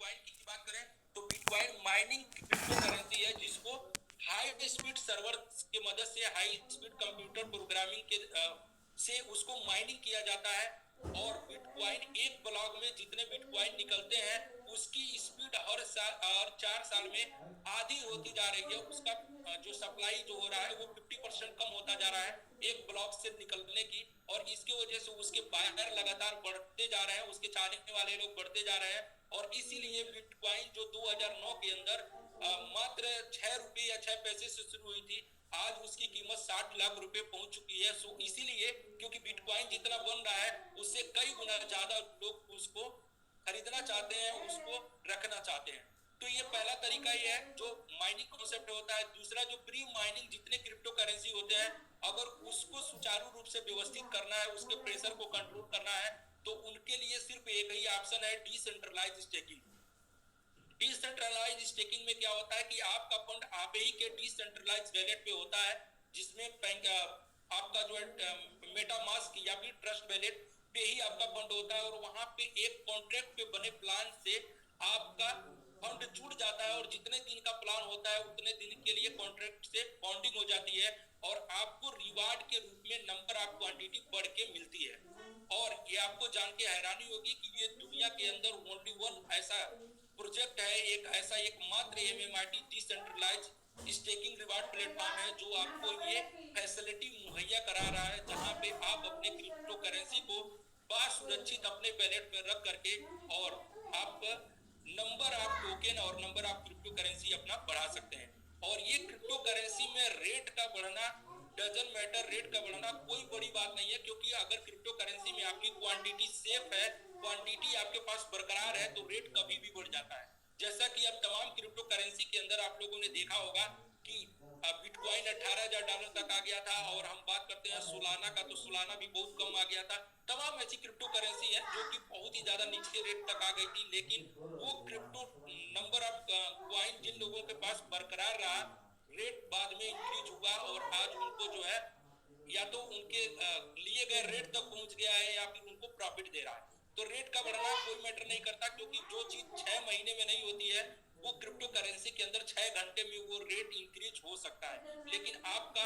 Bitcoin की बात करें तो बिटकॉइन माइनिंग क्रिप्टो करेंसी है जिसको हाई स्पीड सर्वर की मदद से हाई स्पीड कंप्यूटर प्रोग्रामिंग के से उसको माइनिंग किया जाता है। और बिटकॉइन एक ब्लॉक में जितने बिटकॉइन निकलते हैं उसकी स्पीड हर साल और 4 साल में आधी होती जा रही है। उसका जो सप्लाई जो हो रहा है वो 50% कम होता जा रहा है एक ब्लॉक से निकलने की। और इसकी वजह से उसके बायर लगातार बढ़ते जा रहे हैं, उसके चाहने वाले लोग बढ़ते जा रहे हैं। और इसीलिए बिटकॉइन जो 2009 के अंदर मात्र 6 रुपए या 6 पैसे से शुरू हुई थी, आज उसकी कीमत 60 लाख रुपए पहुंच चुकी है। सो इसीलिए क्योंकि बिटकॉइन जितना बन रहा है उससे कई गुना ज्यादा लोग उसको खरीदना चाहते हैं, उसको रखना चाहते हैं। तो ये पहला तरीका ये है जो माइनिंग कॉन्सेप्ट होता है। दूसरा जो प्री माइनिंग जितने क्रिप्टो करेंसी होते हैं, अगर उसको सुचारू रूप से व्यवस्थित करना है, उसके प्रेशर को कंट्रोल करना है, तो उनके लिए सिर्फ एक ही ऑप्शन है, डिसेंट्रलाइज स्टेकिंग। डिसेंट्रलाइज स्टेकिंग में क्या होता है कि आपका फंड आप ही के डिसेंट्रलाइज वैलेट पे होता है, जिसमें आपका जो है मेटामास्क या फिर ट्रस्ट वैलेट पे ही आपका फंड होता है। और वहां पे एक कॉन्ट्रैक्ट पे बने प्लान से आपका फंड जुड़ जाता है और जितने दिन का प्लान होता है उतने दिन के लिए कॉन्ट्रैक्ट से बॉन्डिंग हो जाती है और आपको रिवार्ड के रूप में नंबर ऑफ क्वांटिटी बढ़ के मिलती है। और ये आपको जान के हैरानी होगी कि ये दुनिया के अंदर ओनली वन ऐसा प्रोजेक्ट है, एक ऐसा एकमात्र MMIT decentralise staking reward platform है जो आपको ये फैसिलिटी मुहैया करा रहा है, जहां पे आप अपने क्रिप्टो करेंसी को सुरक्षित अपने वैलेट में रख करके और आप नंबर ऑफ टोकन और नंबर ऑफ क्रिप्टो करेंसी अपना बढ़ा सकते हैं। और ये क्रिप्टो करेंसी में रेट का बढ़ना डजन मैटर, रेट का बढ़ना कोई बड़ी बात नहीं है, क्योंकि अगर क्रिप्टो करेंसी में आपकी क्वांटिटी सेफ है, क्वांटिटी आपके पास बरकरार है, तो रेट कभी भी बढ़ जाता है। जैसा कि अब तमाम क्रिप्टो करेंसी के अंदर आप लोगों ने देखा होगा कि बिटकॉइन $18,000 तक आ गया था, और हम बात करते हैं सोलाना का तो सोलाना भी बहुत कम आ गया था। तमाम ऐसी क्रिप्टो करेंसी है जो कि बहुत ही ज्यादा नीचे रेट तक आ गई थी, लेकिन वो क्रिप्टो नंबर ऑफ क्वाइन जिन लोगों के पास बरकरार रहा, रेट बाद में इंक्रीज हुआ और आज उनको जो है या तो उनके लिए गए रेट तक पहुंच गया है या फिर उनको प्रॉफिट दे रहा है। तो रेट का बढ़ना कोई मैटर नहीं करता, क्योंकि जो चीज 6 महीने में नहीं होती है वो क्रिप्टो करेंसी के अंदर 6 घंटे में वो रेट इंक्रीज हो सकता है। लेकिन आपका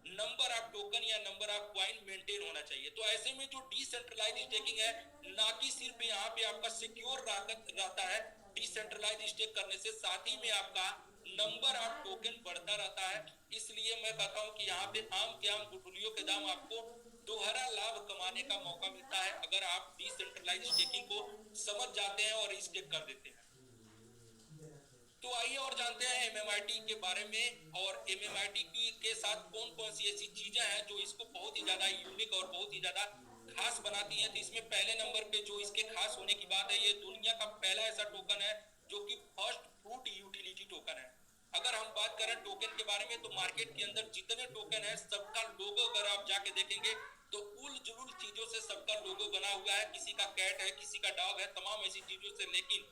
नंबर ऑफ टोकन या नंबर ऑफ क्वाइन मेंटेन होना चाहिए। तो ऐसे में जो डिसेंट्रलाइज स्टेकिंग है, ना कि सिर्फ यहाँ पे आपका सिक्योर रहता है, डिसेंट्रलाइज स्टेक करने से साथ ही में आपका नंबर ऑफ टोकन बढ़ता रहता है। इसलिए मैं कहता हूँ कि यहाँ पे आम के आम गुठलियों के दाम आपको दोहरा लाभ कमाने का मौका मिलता है अगर आप डिसेंट्रलाइज स्टेकिंग को समझ जाते हैं और स्टेक कर देते हैं। तो आइए और जानते हैं एमएमआईटी के बारे में, और एमएमआईटी की के साथ कौन कौन सी ऐसी चीजें हैं जो इसको बहुत ही ज्यादा यूनिक और बहुत ही ज्यादा खास बनाती हैं। तो इसमें पहले नंबर पे जो इसके खास होने की बात है, ये दुनिया का पहला ऐसा टोकन है जो कि फर्स्ट फ्रूट यूटिलिटी टोकन है। अगर हम बात करें टोकन के बारे में, तो मार्केट के अंदर जितने टोकन है सबका लोगो अगर आप जाके देखेंगे तो उल जुलूल चीजों से सबका लोगो बना हुआ है। किसी का कैट है, किसी का डॉग है, तमाम ऐसी चीजों से। लेकिन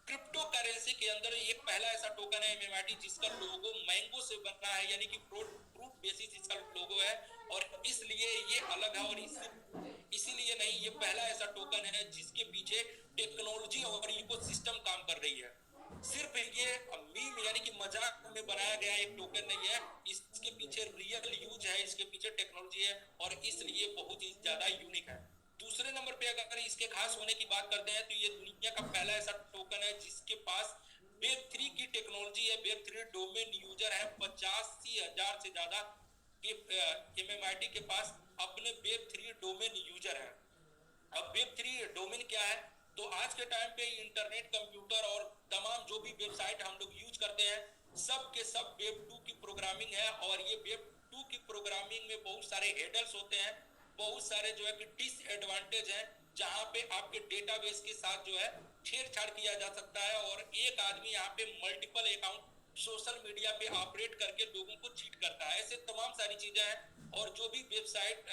क्रिप्टो करेंसी के अंदर एक पहला ऐसा टोकन है एमएमआईटी जिसका लोगो मैंगो से बना है, यानी कि फ्रूट फ्रूट बेसिस इसका लोगो है। और इसलिए ये अलग है। और इसीलिए नहीं, ये पहला ऐसा टोकन है जिसके पीछे टेक्नोलॉजी और इकोसिस्टम काम कर रही है। सिर्फ ये मीम यानी कि मजाक में बनाया गया एक टोकन नहीं है, इसके पीछे रियल यूज है, इसके पीछे टेक्नोलॉजी है, और इसलिए बहुत ही ज्यादा यूनिक है। दूसरे नंबर पे अगर इसके खास होने की बात करते हैं, तो ये दुनिया का पहला ऐसा टोकन है जिसके पास वेब 3 की टेक्नोलॉजी है। वेब 3 डोमेन यूजर है 85,000 से ज्यादा एमएमआईटी के पास अपने वेब 3 डोमेन यूजर है। अब वेब 3 डोमेन क्या है, तो आज के टाइम पे इंटरनेट, कंप्यूटर और तमाम जो भी वेबसाइट हम लोग यूज करते हैं, सब के सब वेब 2 की प्रोग्रामिंग है। और ये वेब 2 की प्रोग्रामिंग में बहुत सारे हेडर्स होते हैं, बहुत सारे जो है कि डिसएडवांटेज हैं, जहां पे आपके डेटाबेस के साथ जो है छेड़छाड़ किया जा सकता है। और एक आदमी यहाँ पे मल्टीपल अकाउंट सोशल मीडिया पे ऑपरेट करके लोगों को चीट करता है। ऐसे तमाम सारी चीजें हैं। और जो भी वेबसाइट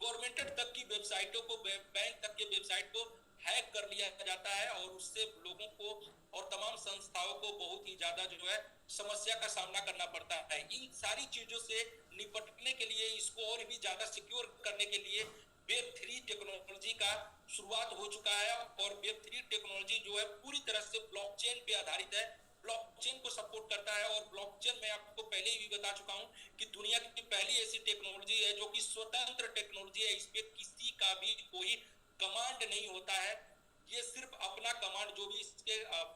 गवर्नमेंट तक की वेबसाइटों को, बैंक तक के वेबसाइट को हैक कर लिया जाता है, और उससे लोगों को और तमाम संस्थाओं को बहुत ही ज्यादा जो है समस्या का सामना करना पड़ता है। इन सारी चीजों से निपटने के लिए, इसको और भी ज्यादा सिक्योर करने के लिए वेब 3 टेक्नोलॉजी का शुरुआत हो चुका है और वेब 3 टेक्नोलॉजी जो है पूरी तरह से ब्लॉकचेन पे आधारित है, ब्लॉकचेन को सपोर्ट करता है। और ब्लॉकचेन मैं आपको पहले ही बता चुका हूं कि दुनिया की पहली ऐसी टेक्नोलॉजी है जो कि स्वतंत्र टेक्नोलॉजी है, इस पे किसी का भी कोई कमांड नहीं होता है। ये सिर्फ अपना कमांड जो भी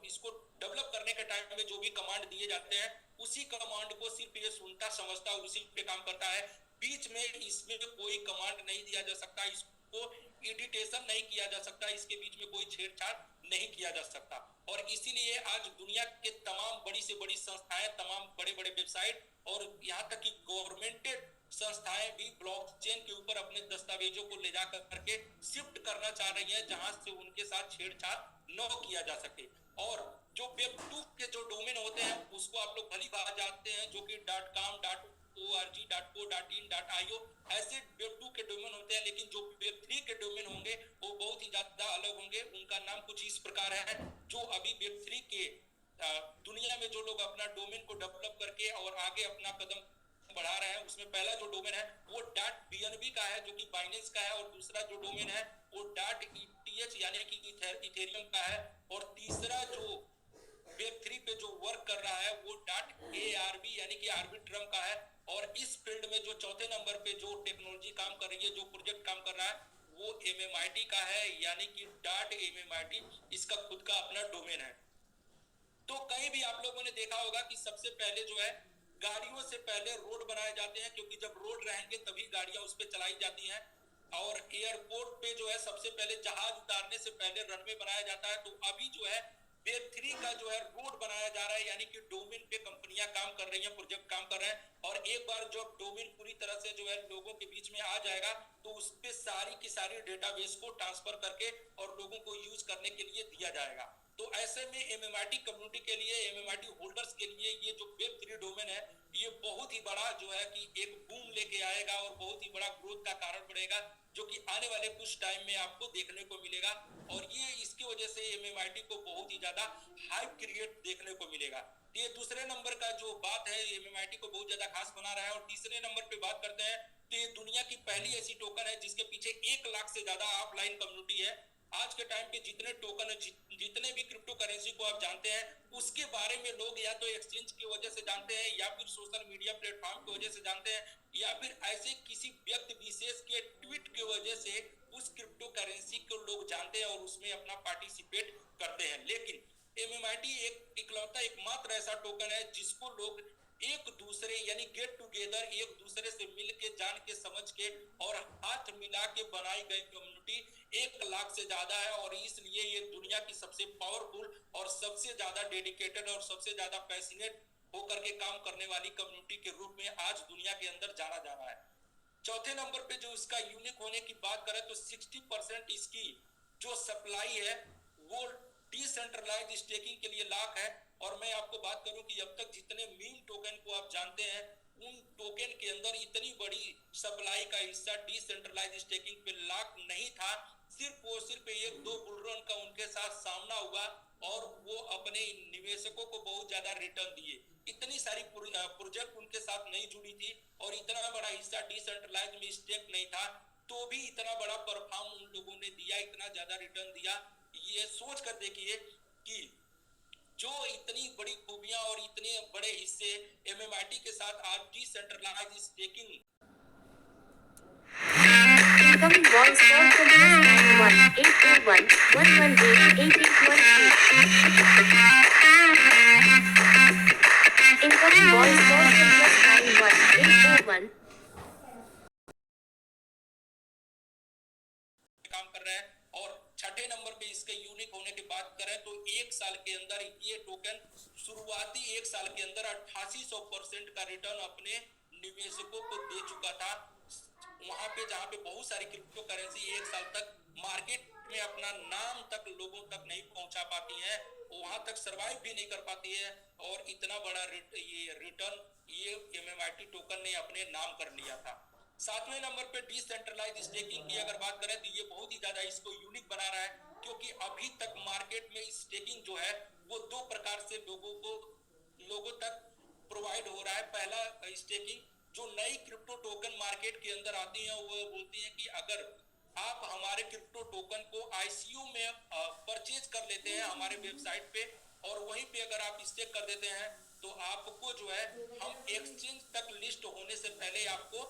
इसको डेवलप करने के टाइम में जो भी कमांड दिए जाते हैं उसी कमांड को सिर्फ ये सुनता समझता और उसी पे काम करता है। बीच में इसमें कोई कमांड नहीं दिया जा सकता, इसको एडिटेशन नहीं किया जा सकता, इसके बीच में कोई छेड़छाड़ नहीं किया जा सकता। और इसीलिए आज दुनिया के तमाम बड़ी से बड़ी संस्थाएं, तमाम बड़े बड़े वेबसाइट और यहाँ तक कि गवर्नमेंटेड संस्थाएं भी ब्लॉकचेन के ऊपर अपने दस्तावेजों को ले जाकर करके शिफ्ट करना चाह रही हैं जहां से उनके साथ छेड़छाड़ न किया जा सके। और जो वेब 2 के जो डोमेन होते हैं उसको आप लोग भली बात जानते हैं, जो कि .com, .org, .co, .in, .io ऐसे वेब 2 के डोमेन होते हैं। लेकिन जो वेब 3 के डोमेन होंगे वो बहुत ही ज्यादा अलग होंगे। उनका नाम कुछ इस प्रकार है। जो अभी वेब 3 के दुनिया में जो लोग अपना डोमेन को डेवलप करके और आगे अपना कदम बढ़ा रहे हैं उसमें पहला जो डोमेन है वो .bnb का है जो कि बाइनेंस का है, और दूसरा जो डोमेन है वो .eth यानी कि इथेरियम का है, और तीसरा जो वेब 3 पे जो वर्क कर रहा है वो .arb यानी कि आर्बिट्रम का है। और इस फील्ड में जो चौथे नंबर पे जो टेक्नोलॉजी काम कर रही है, जो प्रोजेक्ट काम कर रहा है वो MMIT का है, यानी कि .MMIT इसका खुद का अपना डोमेन है। तो कहीं भी आप लोगों ने देखा होगा कि सबसे पहले जो है गाड़ियों से पहले रोड बनाए जाते हैं, क्योंकि जब रोड रहेंगे तभी गाड़ियां उस पर चलाई जाती हैं। और एयरपोर्ट पे जो है सबसे पहले जहाज उतारने से पहले रनवे बनाया जाता है। तो अभी जो है वेब 3 का जो है रोड बनाया जा रहा है, यानी कि डोमेन पे कंपनियां काम कर रही हैं, प्रोजेक्ट काम कर रहे हैं। और एक बार जब डोमेन पूरी तरह से जो है लोगों के बीच में आ जाएगा तो उस पे सारी की सारी डेटाबेस को ट्रांसफर करके और लोगों को यूज करने के लिए दिया जाएगा। तो ऐसे में MMIT कम्युनिटी के लिए, MMIT होल्डर्स के लिए ये जो वेब 3 डोमेन है ये बहुत ही बड़ा जो है कि एक बूम लेके आएगा और बहुत ही बड़ा ग्रोथ का कारण बनेगा, जो कि आने वाले कुछ टाइम में आपको देखने को मिलेगा। और ये इसकी वजह से MMIT को बहुत ही ज्यादा हाइप क्रिएट देखने को मिलेगा। ये दूसरे नंबर का जो बात है MMIT को बहुत ज्यादा खास बना रहा है। और तीसरे नंबर पे बात करते हैं तो ये दुनिया की पहली ऐसी टोकन है जिसके पीछे 1 लाख से ज्यादा ऑफलाइन कम्युनिटी है। आज के टाइम पे जितने टोकन जितने भी क्रिप्टो करेंसी को आप जानते हैं उसके बारे में लोग या तो एक्सचेंज की वजह से जानते हैं, या फिर सोशल मीडिया प्लेटफॉर्म की वजह से जानते हैं, या फिर ऐसे किसी व्यक्ति विशेष के ट्वीट की वजह से उस क्रिप्टो करेंसी को लोग जानते हैं और उसमें अपना पार्टिसिपेट करते हैं। लेकिन MMIT एक इकलौता एकमात्र ऐसा टोकन है जिसको लोग एक दूसरे यानी गेट टुगेदर एक दूसरे से मिल के जान के समझ के और हाथ मिला के बनाई गई कम्युनिटी 1 लाख से ज्यादा है। और इसलिए ये दुनिया की सबसे पावरफुल और सबसे ज्यादा डेडिकेटेड और सबसे ज्यादा पैशनेट होकर के काम करने वाली कम्युनिटी के रूप में आज दुनिया के अंदर जाना जा रहा है। चौथे नंबर पे जो इसका यूनिक होने की बात करें तो 60% इसकी जो सप्लाई है वो डिसेंट्रलाइज स्टेकिंग के लिए लॉक है। और मैं आपको बात करूं कि अब तक जितने मीम टोकन को आप जानते हैं उन टोकन के अंदर इतनी बड़ी सप्लाई का हिस्सा डिसेंट्रलाइज स्टेकिंग पे लॉक नहीं था। सिर्फ एक दो बुलरन का उनके साथ सामना हुआ और वो अपने निवेशकों को बहुत ज्यादा रिटर्न दिए। इतनी सारी प्रोजेक्ट उनके साथ नहीं जुड़ी थी और इतना बड़ा हिस्सा डिसेंट्रलाइज में स्टेक नहीं था, तो भी इतना बड़ा परफॉर्म उन लोगों ने दिया, इतना ज्यादा रिटर्न दिया। ये सोच कर देखिए कि जो इतनी बड़ी खूबियां और इतने बड़े हिस्से MMIT के साथ आज decentralize staking Incoming voice call from +91 821 118 Incoming voice call from +91 801 काम कर रहा है। और छठे नंबर पे इसके यूनिक होने की बात करें तो 1 साल के अंदर ये टोकन शुरुआती 1 साल के अंदर 8800% का रिटर्न अपने निवेशकों को दे चुका था। वहां पे जहां पे बहुत सारी क्रिप्टो करेंसी 1 साल तक मार्केट में अपना नाम तक लोगों तक नहीं पहुंचा पाती है, वहां तक सरवाइव भी नहीं कर पाती है। और इतना बड़ा ये रिटर्न ये MMIT टोकन ने अपने नाम कर लिया था। 7वें नंबर पे डिसेंट्रलाइज स्टेकिंग की अगर बात करें तो ये बहुत ही ज्यादा इसको यूनिक बना रहा है, क्योंकि अभी तक मार्केट में स्टेकिंग जो है वो 2 प्रकार से लोगों तक प्रोवाइड हो रहा है। पहला स्टेकिंग जो नई क्रिप्टो टोकन मार्केट के अंदर आती है वो बोलती है कि अगर आप हमारे क्रिप्टो टोकन को आईसीयू में परचेज कर लेते हैं हमारे वेबसाइट पे, और वहीं पे अगर आप स्टेक कर देते हैं तो आपको जो है हम एक्सचेंज तक लिस्ट होने से पहले आपको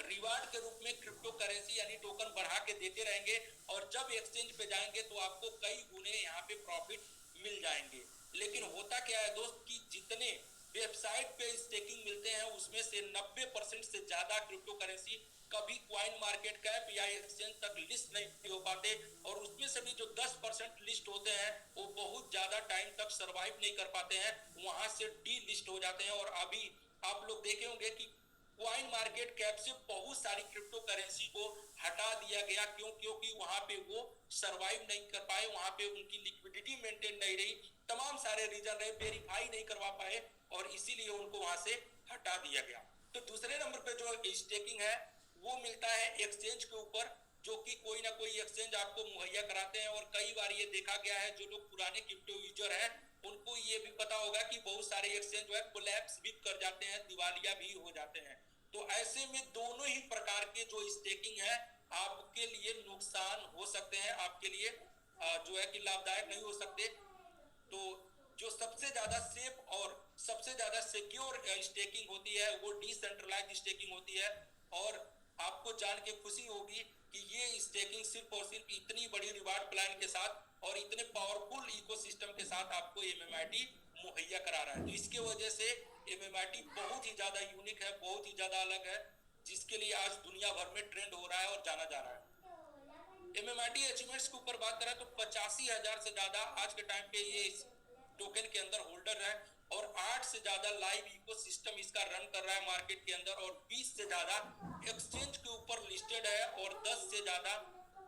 रिवार्ड के रूप में क्रिप्टो करेंसी यानी टोकन बढ़ा के देते रहेंगे, और जब एक्सचेंज पे जाएंगे तो आपको कई गुने यहाँ पे प्रॉफिट मिल जाएंगे। लेकिन होता क्या है दोस्त कि जितने वेबसाइट पे स्टेकिंग मिलते हैं उसमें से 90% से ज्यादा क्रिप्टो करेंसी कभी क्वाइन मार्केट कैप या एक्सचेंज तक लिस्ट नहीं हो पाते, और उसमें से भी जो 10% लिस्ट होते हैं वो बहुत ज्यादा टाइम तक सरवाइव नहीं कर पाते हैं, वहां से डी लिस्ट हो जाते हैं। और अभी आप लोग देखे होंगे कि क्वाइन मार्केट कैप से बहुत सारी क्रिप्टो करेंसी को हटा दिया गया, क्योंकि वहां पे वो सरवाइव नहीं कर पाए, वहां पे उनकी लिक्विडिटी मेंटेन नहीं रही, तमाम सारे रीजन रहे, वेरीफाई नहीं करवा पाए, और इसीलिए उनको वहां से हटा दिया गया। तो दूसरे नंबर पे जो स्टेकिंग है वो मिलता है एक्सचेंज के ऊपर, जो कि कोई ना कोई एक्सचेंज आपको मुहैया कराते हैं। और कई बार ये देखा गया है, जो लोग पुराने क्रिप्टो यूजर हैं उनको ये भी पता होगा कि बहुत सारे एक्सचेंज जो है कोलैप्स भी कर जाते हैं, दिवालिया भी हो जाते हैं। तो ऐसे में दोनों ही प्रकार के जो स्टेकिंग है आपके लिए नुकसान हो सकते हैं, आपके लिए जो है कि लाभदायक नहीं हो सकते। तो जो सबसे ज्यादा सेफ और सबसे ज्यादा सिक्योर स्टेकिंग होती है वो डिसेंट्रलाइज्ड स्टेकिंग होती है। और आपको जान के खुशी होगी कि ये स्टेकिंग सिर्फ और सिर्फ इतनी बड़ी रिवार्ड प्लान के साथ और इतने पावरफुल इकोसिस्टम के साथ आपको एमएमआईटी मुहैया करा रहा है। तो इसके वजह से एमएमआईटी बहुत ही ज्यादा यूनिक है, बहुत ही ज्यादा अलग है, जिसके लिए आज दुनिया भर में ट्रेंड हो रहा है और जाना जा रहा है। एमएमआईटी अचीवमेंट्स के ऊपर बात करें तो 85,000 से ज्यादा आज के टाइम पे ये टोकन के अंदर होल्डर है, और 8 से ज्यादा लाइव इकोसिस्टम इसका रन कर रहा है मार्केट के अंदर, और 20 से ज्यादा एक्सचेंज के ऊपर लिस्टेड है, और 10 से ज्यादा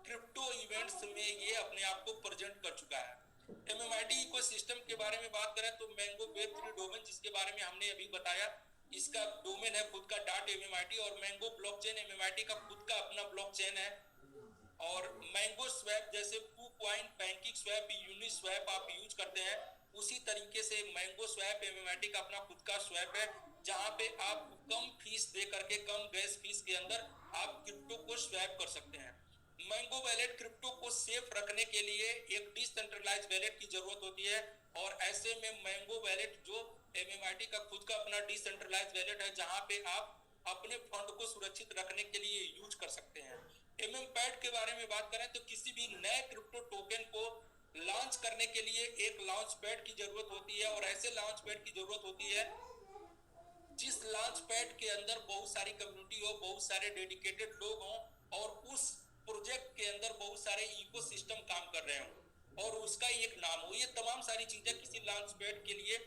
क्रिप्टो इवेंट्स में ये अपने आप को प्रेजेंट कर चुका है। एमएमआईटी इकोसिस्टम के बारे में बात करें तो मैंगो वेब3 डोमेन, जिसके बारे में हमने अभी बताया, इसका डोमेन है खुद का .MMIT, और मैंगो ब्लॉकचेन एमएमआईटी का खुद का अपना ब्लॉकचेन है। और मैंगो स्वैप जैसे KuCoin, पैनकेक स्वैप, यूनिस्वैप आप यूज करते हैं, उसी तरीके से मैंगो स्वैप एमएमआईटी का अपना खुद का स्वैप है, जहां पे आप कम फीस दे करके, कम गैस फीस के अंदर आप क्रिप्टो को स्वैप कर सकते हैं। मैंगो वैलेट क्रिप्टो को सेफ रखने के लिए एक डिसेंट्रलाइज्ड वैलेट की जरूरत होती है, और ऐसे में मैंगो वैलेट जो एमएमआईटी का खुद का अपना डिसेंट्रलाइज्ड वैलेट है, जहां पे आप अपने फंड को सुरक्षित रखने के लिए यूज कर सकते हैं। एमएमपैड के बारे में बात करें तो किसी भी नए क्रिप्टो टोकन को लॉन्च करने के लिए एक लॉन्च पैड की जरूरत होती है, और ऐसे लॉन्च पैड की जरूरत होती है जिस लॉन्च पैड के अंदर बहुत सारी कम्युनिटी हो, बहुत सारे डेडिकेटेड लोग हों, और उस प्रोजेक्ट के अंदर बहुत सारे इकोसिस्टम काम कर रहे हों, और उसका एक नाम हो। ये तमाम सारी चीजें किसी लॉन्च पैड के लिए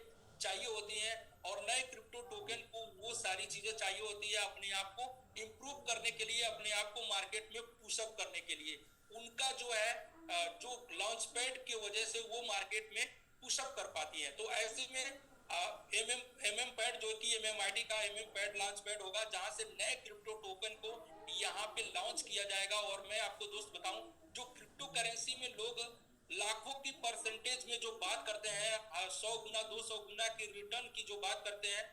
चाहिए होती हैं, और नए क्रिप्टो टोकन को वो सारी चीजें चाहिए होती है अपने आप को इम्प्रूव करने के लिए, अपने आप को मार्केट में पुशअप करने के लिए। उनका जो है जो लॉन्च पैड की वजह से वो मार्केट में पुशअप कर पाती है। तो ऐसे में एमएम पैड जो कि एमएमआईटी का एमएम पैड लॉन्च पैड होगा, जहां से नए क्रिप्टो टोकन को यहाँ पे लॉन्च किया जाएगा। और मैं आपको दोस्त बताऊं, जो क्रिप्टो करेंसी में लोग लाखों की परसेंटेज में जो बात करते हैं, 100 गुना 200 गुना की रिटर्न की जो बात करते हैं,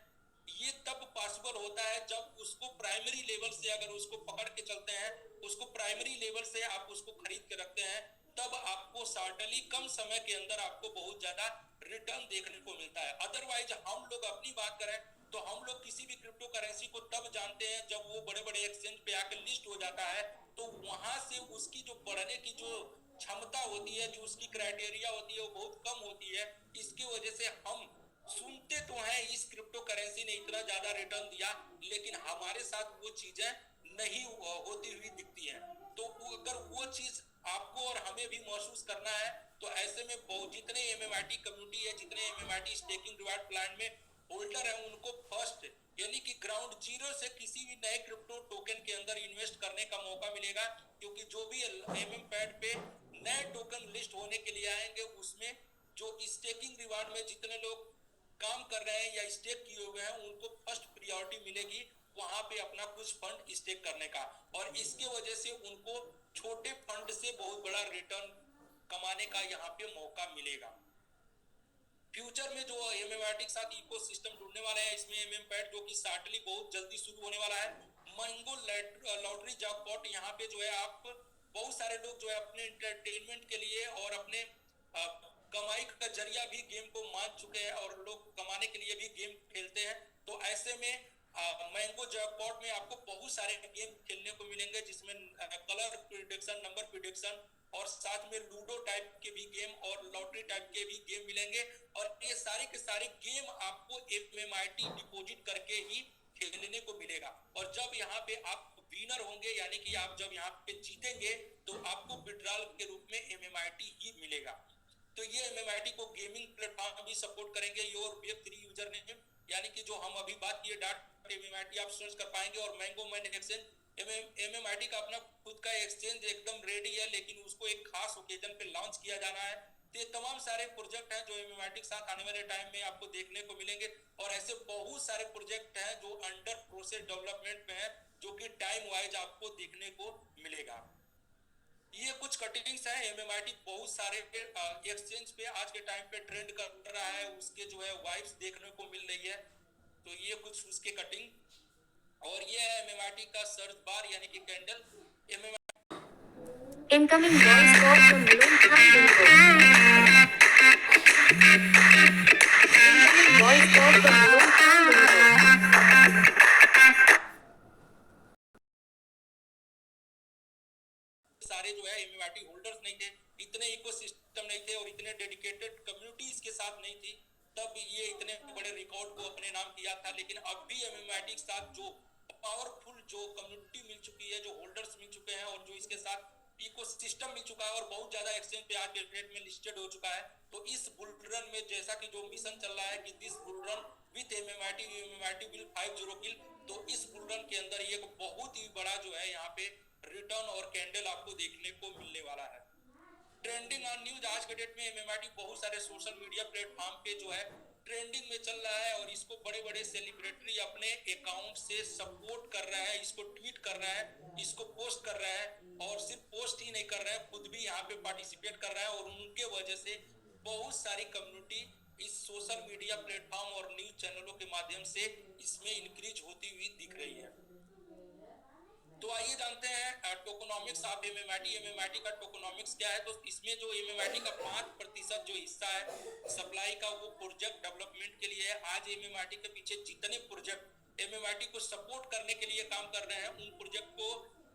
ये तब पॉसिबल होता है जब उसको प्राइमरी लेवल से अगर उसको पकड़ के चलते हैं, उसको प्राइमरी लेवल से आप उसको खरीद के रखते हैं, तब आपको सर्टेनली कम समय के अंदर आपको बहुत ज्यादा रिटर्न देखने को मिलता है। अदरवाइज हम लोग अपनी बात करें तो हम लोग किसी भी क्रिप्टो करेंसी को तब जानते हैं जब वो बड़े बड़े एक्सचेंज पे आकर लिस्ट हो जाता है, तो वहां से उसकी जो बढ़ने की जो क्षमता होती है, जो उसकी क्राइटेरिया होती है, वो बहुत कम होती है। इसकी वजह से हम सुनते तो हैं इस क्रिप्टो करेंसी ने इतना ज्यादा रिटर्न दिया, लेकिन हमारे साथ वो चीजें नहीं होती हुई दिखती हैं। तो अगर वो चीज आपको और हमें भी महसूस करना है, तो ऐसे में जितने एमएमआईटी कम्युनिटी है, जितने एमएमआईटी स्टेकिंग रिवार्ड प्लान में होल्डर है, उनको फर्स्ट यानी कि ग्राउंड जीरो से किसी भी नए क्रिप्टो टोकन के अंदर इन्वेस्ट करने का मौका मिलेगा। क्योंकि जो भी एमएम पैड पे नए टोकन लिस्ट होने के लिए आएंगे, उसमें जो स्टेकिंग रिवार्ड में जितने लोग काम कर रहे हैं या स्टेक किए हुए हैं, उनको फर्स्ट प्रायोरिटी मिलेगी वहां पे अपना कुछ फंड स्टेक करने का, और इसके वजह से उनको छोटे फंड से बहुत बड़ा रिटर्न कमाने का यहाँ पे मौका मिलेगा। फ्यूचर में जो एमएमआईटी के साथ इकोसिस्टम जुड़ने वाला है, इसमें एमएम पैड जो कि सर्टेनली बहुत जल्दी शुरू होने वाला है, मैंगो लॉटरी जैकपॉट, यहाँ पे जो है आप बहुत सारे लोग जो है अपने एंटरटेनमेंट के लिए और अपने कमाई का जरिया भी गेम को मान चुके हैं और लोग कमाने के लिए भी गेम खेलते हैं। तो ऐसे में मैंगो जैकपॉट में आपको बहुत सारे गेम खेलने को मिलेंगे, जिसमें कलर प्रिडिक्शन, नंबर प्रिडिक्शन और साथ में लूडो टाइप के भी गेम और लॉटरी टाइप के भी गेम मिलेंगे। और ये सारे के सारे गेम आपको MMIT डिपॉजिट करके ही खेलने को मिलेगा। और जब यहाँ पे आप विनर होंगे, यानी कि आप जब यहाँ पे जीतेंगे, तो आपको विड्रॉल के रूप में MMIT ही मिलेगा। तो ये MMIT को गेमिंग प्लेटफॉर्म भी सपोर्ट करेंगे। योर वेब3 यूजर नेम, यानी कि जो हम अभी बात किए .MMIT आप सर्च कर पाएंगे। और मैंगो मैन एक्सचेंज, MMIT का अपना खुद का एक्सचेंज एकदम रेडी है, लेकिन उसको एक खास ओकेजन पे लॉन्च किया जाना है। तो ये तमाम सारे प्रोजेक्ट हैं जो MMIT के साथ आने वाले टाइम में आपको देखने को मिलेंगे। और ऐसे बहुत सारे प्रोजेक्ट हैं जो अंडर प्रोसेस डेवलपमेंट में है, जो कि टाइम वाइज आपको देखने को मिलेगा। ये कुछ कटिंग्स हैं। MMIT बहुत सारे एक्सचेंज पे आज के टाइम पे ट्रेंड कर रहा है, उसके जो है वाइब्स देखने को मिल रही है। तो ये कुछ उसके कटिंग। और ये है MMIT का सर्च बार, यानी कि candle. Incoming voice call from Mulund Incoming voice call from Mulund सारे जो है MMIT होल्डर्स नहीं थे, इतने इकोसिस्टम नहीं थे और इतने डेडिकेटेड कम्युनिटीज के साथ नहीं थी, तब ये इतने बड़े रिकॉर्ड को अपने नाम किया था। लेकिन अब भी MMIT के साथ जो पावरफुल जो कम्युनिटी मिल चुकी है, जो होल्डर्स मिल चुके हैं और जो इसके साथ इकोसिस्टम मिल चुका है और बहुत ज्यादा एक्सचेंज पे आज के डेट में लिस्टेड हो चुका है। तो इस बुल रन में जैसा कि जो मिशन चल रहा है कि this bull run with MMIT will 50 किल, तो इस बुल रन के अंदर ये बहुत ही बड़ा जो है यहाँ पे रिटर्न और कैंडल आपको देखने को मिलने वाला है। ट्रेंडिंग ऑन न्यूज, आज के डेट में MMIT बहुत सारे सोशल मीडिया प्लेटफॉर्म पे जो है ट्रेंडिंग में चल रहा है और इसको बड़े बड़े सेलिब्रिटी अपने अकाउंट से सपोर्ट कर रहा है, इसको ट्वीट कर रहा है, इसको पोस्ट कर रहा है। और सिर्फ पोस्ट ही नहीं कर रहा है, खुद भी यहाँ पे पार्टिसिपेट कर रहा है। और उनके वजह से बहुत सारी कम्युनिटी इस सोशल मीडिया प्लेटफॉर्म और न्यूज चैनलों के माध्यम से इसमें इंक्रीज होती हुई दिख रही है। तो आइए जानते हैं टोकोनॉमिक्स ऑफ MMIT का टोकोनॉमिक्स क्या है। तो इसमें जो MMIT का 5% जो हिस्सा है सप्लाई का, वो प्रोजेक्ट डेवलपमेंट के लिए है। आज MMIT के पीछे जितने प्रोजेक्ट MMIT को सपोर्ट करने के लिए काम कर रहे हैं, उन प्रोजेक्ट को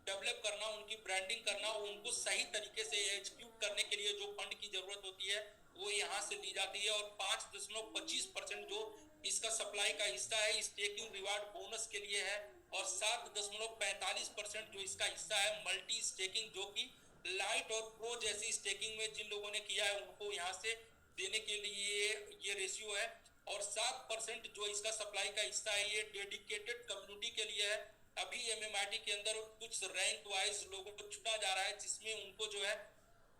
डेवलप करना, उनकी ब्रांडिंग करना, उनको सही तरीके से एग्जीक्यूट करने के लिए जो फंड की जरूरत होती है वो यहाँ से ली जाती है। और 5.25% जो इसका सप्लाई का हिस्सा है स्टेकिंग रिवार्ड बोनस के लिए है। और 7.45% जो इसका हिस्सा है मल्टी स्टेकिंग, जो कि लाइट और प्रो जैसी स्टेकिंग में जिन लोगों ने किया है उनको यहाँ से देने के लिए ये रेशियो है। और 7% जो इसका सप्लाई का हिस्सा है ये डेडिकेटेड कम्युनिटी के लिए है। अभी MMIT के अंदर कुछ रैंक वाइज लोगों को चुना जा रहा है, जिसमें उनको जो है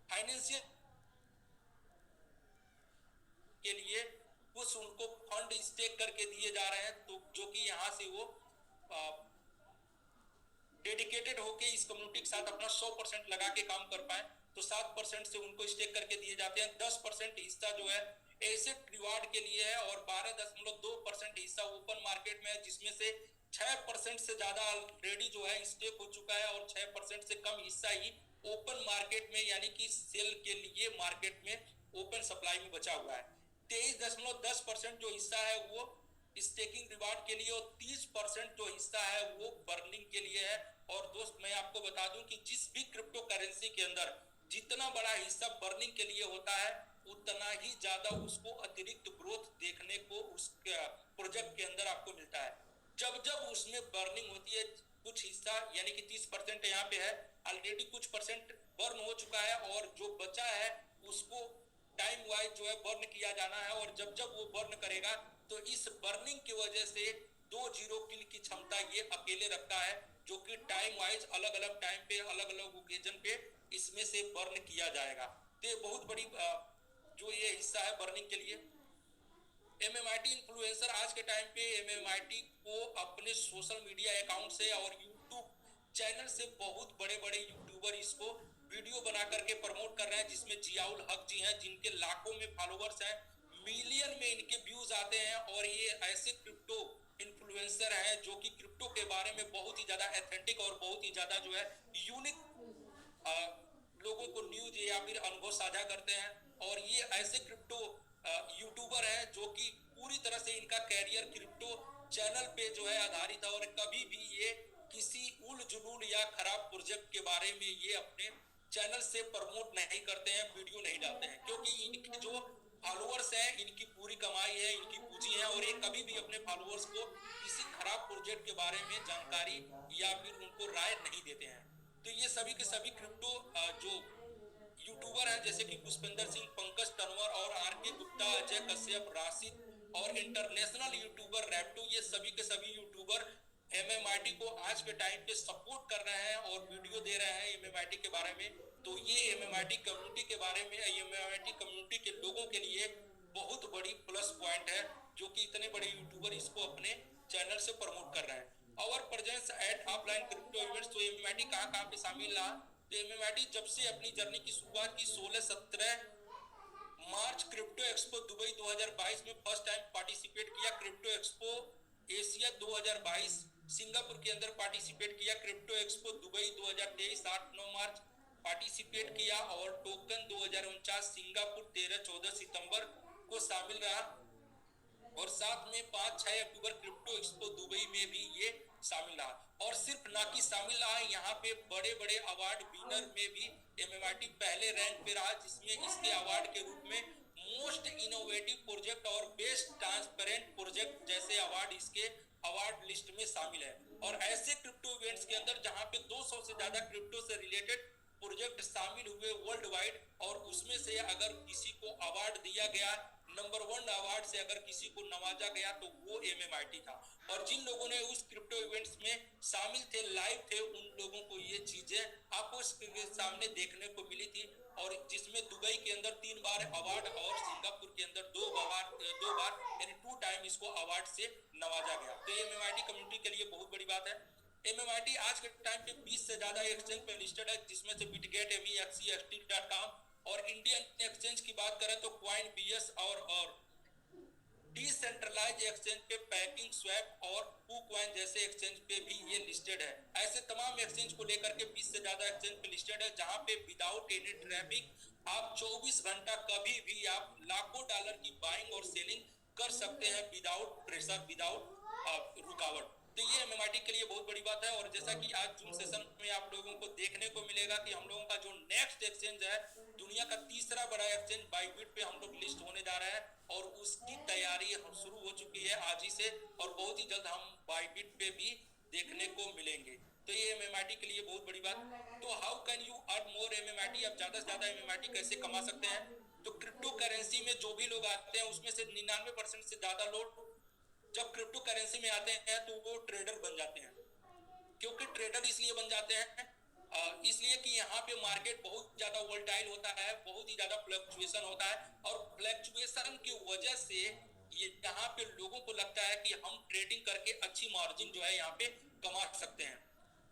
फाइनेंशियल के लिए कुछ उनको फंड स्टेक करके दिए जा रहे हैं, तो जो कि यहाँ से वो डेडिकेटेड होके इस कम्युनिटी के साथ अपना 100% लगा के काम कर पाए। तो 7% से उनको स्टेक करके दिए जाते हैं। 10% हिस्सा जो है एसेट रिवार्ड के लिए है और 12.2% हिस्सा ओपन मार्केट में है, जिसमें से 6% से ज्यादा ऑलरेडी जो है स्टेक हो चुका है और 6% से कम हिस्सा ही ओपन मार्केट में यानी कि सेल के लिए मार्केट में ओपन सप्लाई में बचा हुआ है। 23.10% जो हिस्सा है वो स्टेकिंग रिवार्ड के लिए और 30% जो हिस्सा है वो बर्निंग के लिए है। और दोस्त मैं आपको बता दूं कि जिस भी क्रिप्टो करेंसी के अंदर जितना बड़ा हिस्सा बर्निंग के लिए होता है, उतना ही ज्यादा उसको अतिरिक्त ग्रोथ देखने को उस प्रोजेक्ट के अंदर आपको मिलता है। जब जब उसमें बर्निंग होती है, कुछ हिस्सा यानी कि 30% यहाँ पे है ऑलरेडी, कुछ परसेंट बर्न हो चुका है और जो बचा है उसको टाइम वाइज जो है बर्न किया जाना है। और जब जब वो बर्न करेगा तो इस बर्निंग की वजह से 2 जीरो किल की क्षमता ये अकेले रखता है, जो कि टाइम वाइज अलग अलग टाइम पे अलग अलग ओकेजन पे इसमें से बर्न किया जाएगा। तो ये बहुत बड़ी जो ये हिस्सा है बर्निंग के लिए। MMIT इन्फ्लुएंसर, आज के टाइम पे MMIT को अपने सोशल मीडिया अकाउंट से और यूट्यूब चैनल से बहुत बड़े बड़े यूट्यूबर इसको वीडियो बना करके प्रमोट कर रहे हैं, जिसमें जियाउल हक जी हैं जिनके लाखों में फॉलोअर्स हैं, मिलियन में इनके व्यूज आते हैं। और ये ऐसे क्रिप्टो इन्फ्लुएंसर हैं जो कि क्रिप्टो के बारे में बहुत ही ज्यादा एथेंटिक और बहुत ही ज्यादा जो है यूनिक लोगों को न्यूज या फिर अनुभव साझा करते हैं। और ये ऐसे क्रिप्टो यूट्यूबर हैं जो कि पूरी तरह से इनका कैरियर क्रिप्टो चैनल पे जो है आधारित है, और कभी भी ये किसी उल जुलूल या खराब प्रोजेक्ट के बारे में ये अपने चैनल से प्रमोट नहीं करते हैं, वीडियो नहीं डालते हैं, क्योंकि इनके जो फॉलोअर्स हैं इनकी पूरी कमाई है, इनकी पूंजी है, और ये कभी भी अपने फॉलोअर्स को किसी खराब प्रोजेक्ट के बारे में जानकारी या फिर उनको राय नहीं देते हैं। तो ये सभी के सभी क्रिप्टो जो यूट्यूबर हैं जैसे कि पुष्पेंद्र सिंह, पंकज तंवर और आर के गुप्ता, अजय कश्यप, राशिद और इंटरनेशनल यूट्यूबर रैप्टो, ये सभी के सभी यूट्यूबर एमएमआईटी को आज के टाइम पे सपोर्ट कर रहे हैं और वीडियो दे रहे हैं एमएमआईटी के बारे में। तो ये एमएमआईटी कम्युनिटी के बारे में, एमएमआईटी कम्युनिटी के लोगों के लिए बहुत बड़ी प्लस पॉइंट है जो कि इतने बड़े यूट्यूबर इसको अपने चैनल से प्रमोट कर रहे हैं। और presence at offline crypto events, तो एमएमआईटी कहाँ पे शामिल रहा? तो एमएमआईटी जब से अपनी जर्नी की शुरुआत की 16-17 मार्च क्रिप्टो एक्सपो दुबई 2022 में फर्स्ट टाइम पार्टिसिपेट किया। क्रिप्टो एक्सपो एशिया 2022 सिंगापुर के अंदर पार्टिसिपेट किया। क्रिप्टो एक्सपो दुबई 2023 8-9 मार्च पार्टिसिपेट किया। और टोकन 2049 सिंगापुर 13-14 सितंबर को शामिल रहा। और साथ में 5-6 अक्टूबर क्रिप्टो एक्सपो दुबई में भी ये शामिल रहा। और सिर्फ ना कि शामिल रहा, यहाँ पे बड़े बड़े अवार्ड विनर में भी एमएमआईटी पहले रैंक पे रहा, जिसमें इसके अवार्ड के रूप में मोस्ट इनोवेटिव प्रोजेक्ट और बेस्ट ट्रांसपेरेंट प्रोजेक्ट जैसे अवार्ड इसके अवार्ड लिस्ट में शामिल है। और ऐसे क्रिप्टो इवेंट्स के अंदर जहां पे 200 से ज्यादा क्रिप्टो से रिलेटेड प्रोजेक्ट शामिल हुए वर्ल्ड वाइड, और उसमें से अगर किसी को अवार्ड दिया गया, नंबर 1 अवार्ड से अगर किसी को नवाजा गया तो वो एमएमआईटी था। और जिन लोगों ने उस क्रिप्टो इवेंट्स में शामिल थे, लाइव थे, उन लोगों को ये चीजें आपको सामने देखने को मिली थी। और जिसमें दुबई के अंदर 3 बार अवार्ड और सिंगापुर के अंदर 2 बार यानी 2 टाइम इसको अवार्ड से नवाजा गया। तो ये एमएमआईटी कम्युनिटी के लिए बहुत बड़ी बात है। एमएमआईटी आज के टाइम पे 20 से ज्यादा एक्सचेंज पे लिस्टेड है, जिसमें से बिटगेट, MEXC, stake.com। और इंडियन एक्सचेंज की बात करें तो क्वाइन बीएस और डिसेंट्रलाइज एक्सचेंज पे पैकिंग स्वैप और KuCoin जैसे एक्सचेंज पे भी ये लिस्टेड है। ऐसे तमाम एक्सचेंज को लेकर के 20 से ज्यादा एक्सचेंज पे लिस्टेड है, जहां पे विदाउट एनी ट्रैफिक आप 24 घंटा कभी भी आप लाखों डॉलर की बाइंग और सेलिंग कर सकते हैं विदाउट प्रेशर, विदाउट रुकावट। तो ये एमएमआईटी के लिए बहुत बड़ी बात है। और जैसा कि आज जूम सेशन में आप लोगों को देखने को मिलेगा कि हम लोगों का जो नेक्स्ट एक्सचेंज है, दुनिया का तीसरा बड़ा एक्सचेंज बाइबिट पे हम लोग लिस्ट होने जा रहे हैं, और उसकी तैयारी शुरू हो चुकी है आज ही से, और बहुत ही जल्द हम बाइबिट पे भी देखने को मिलेंगे। तो ये एमएमआईटी के लिए बहुत बड़ी बात। तो how can you earn more MMIT? आप ज्यादा से ज्यादा एमएमआईटी कैसे कमा सकते हैं? तो क्रिप्टो करेंसी में जो भी लोग आते हैं उसमें से 99% से ज्यादा लोग जब क्रिप्टो करेंसी में आते हैं तो वो ट्रेडर बन जाते हैं। क्योंकि ट्रेडर इसलिए बन जाते हैं इसलिए कि यहाँ पे मार्केट बहुत ज्यादा वोलेटाइल होता है, बहुत ही ज्यादा फ्लक्चुएशन होता है, और फ्लक्चुएशन की वजह से ये यहाँ पे लोगों को लगता है कि हम ट्रेडिंग करके अच्छी मार्जिन जो है यहाँ पे कमा सकते हैं।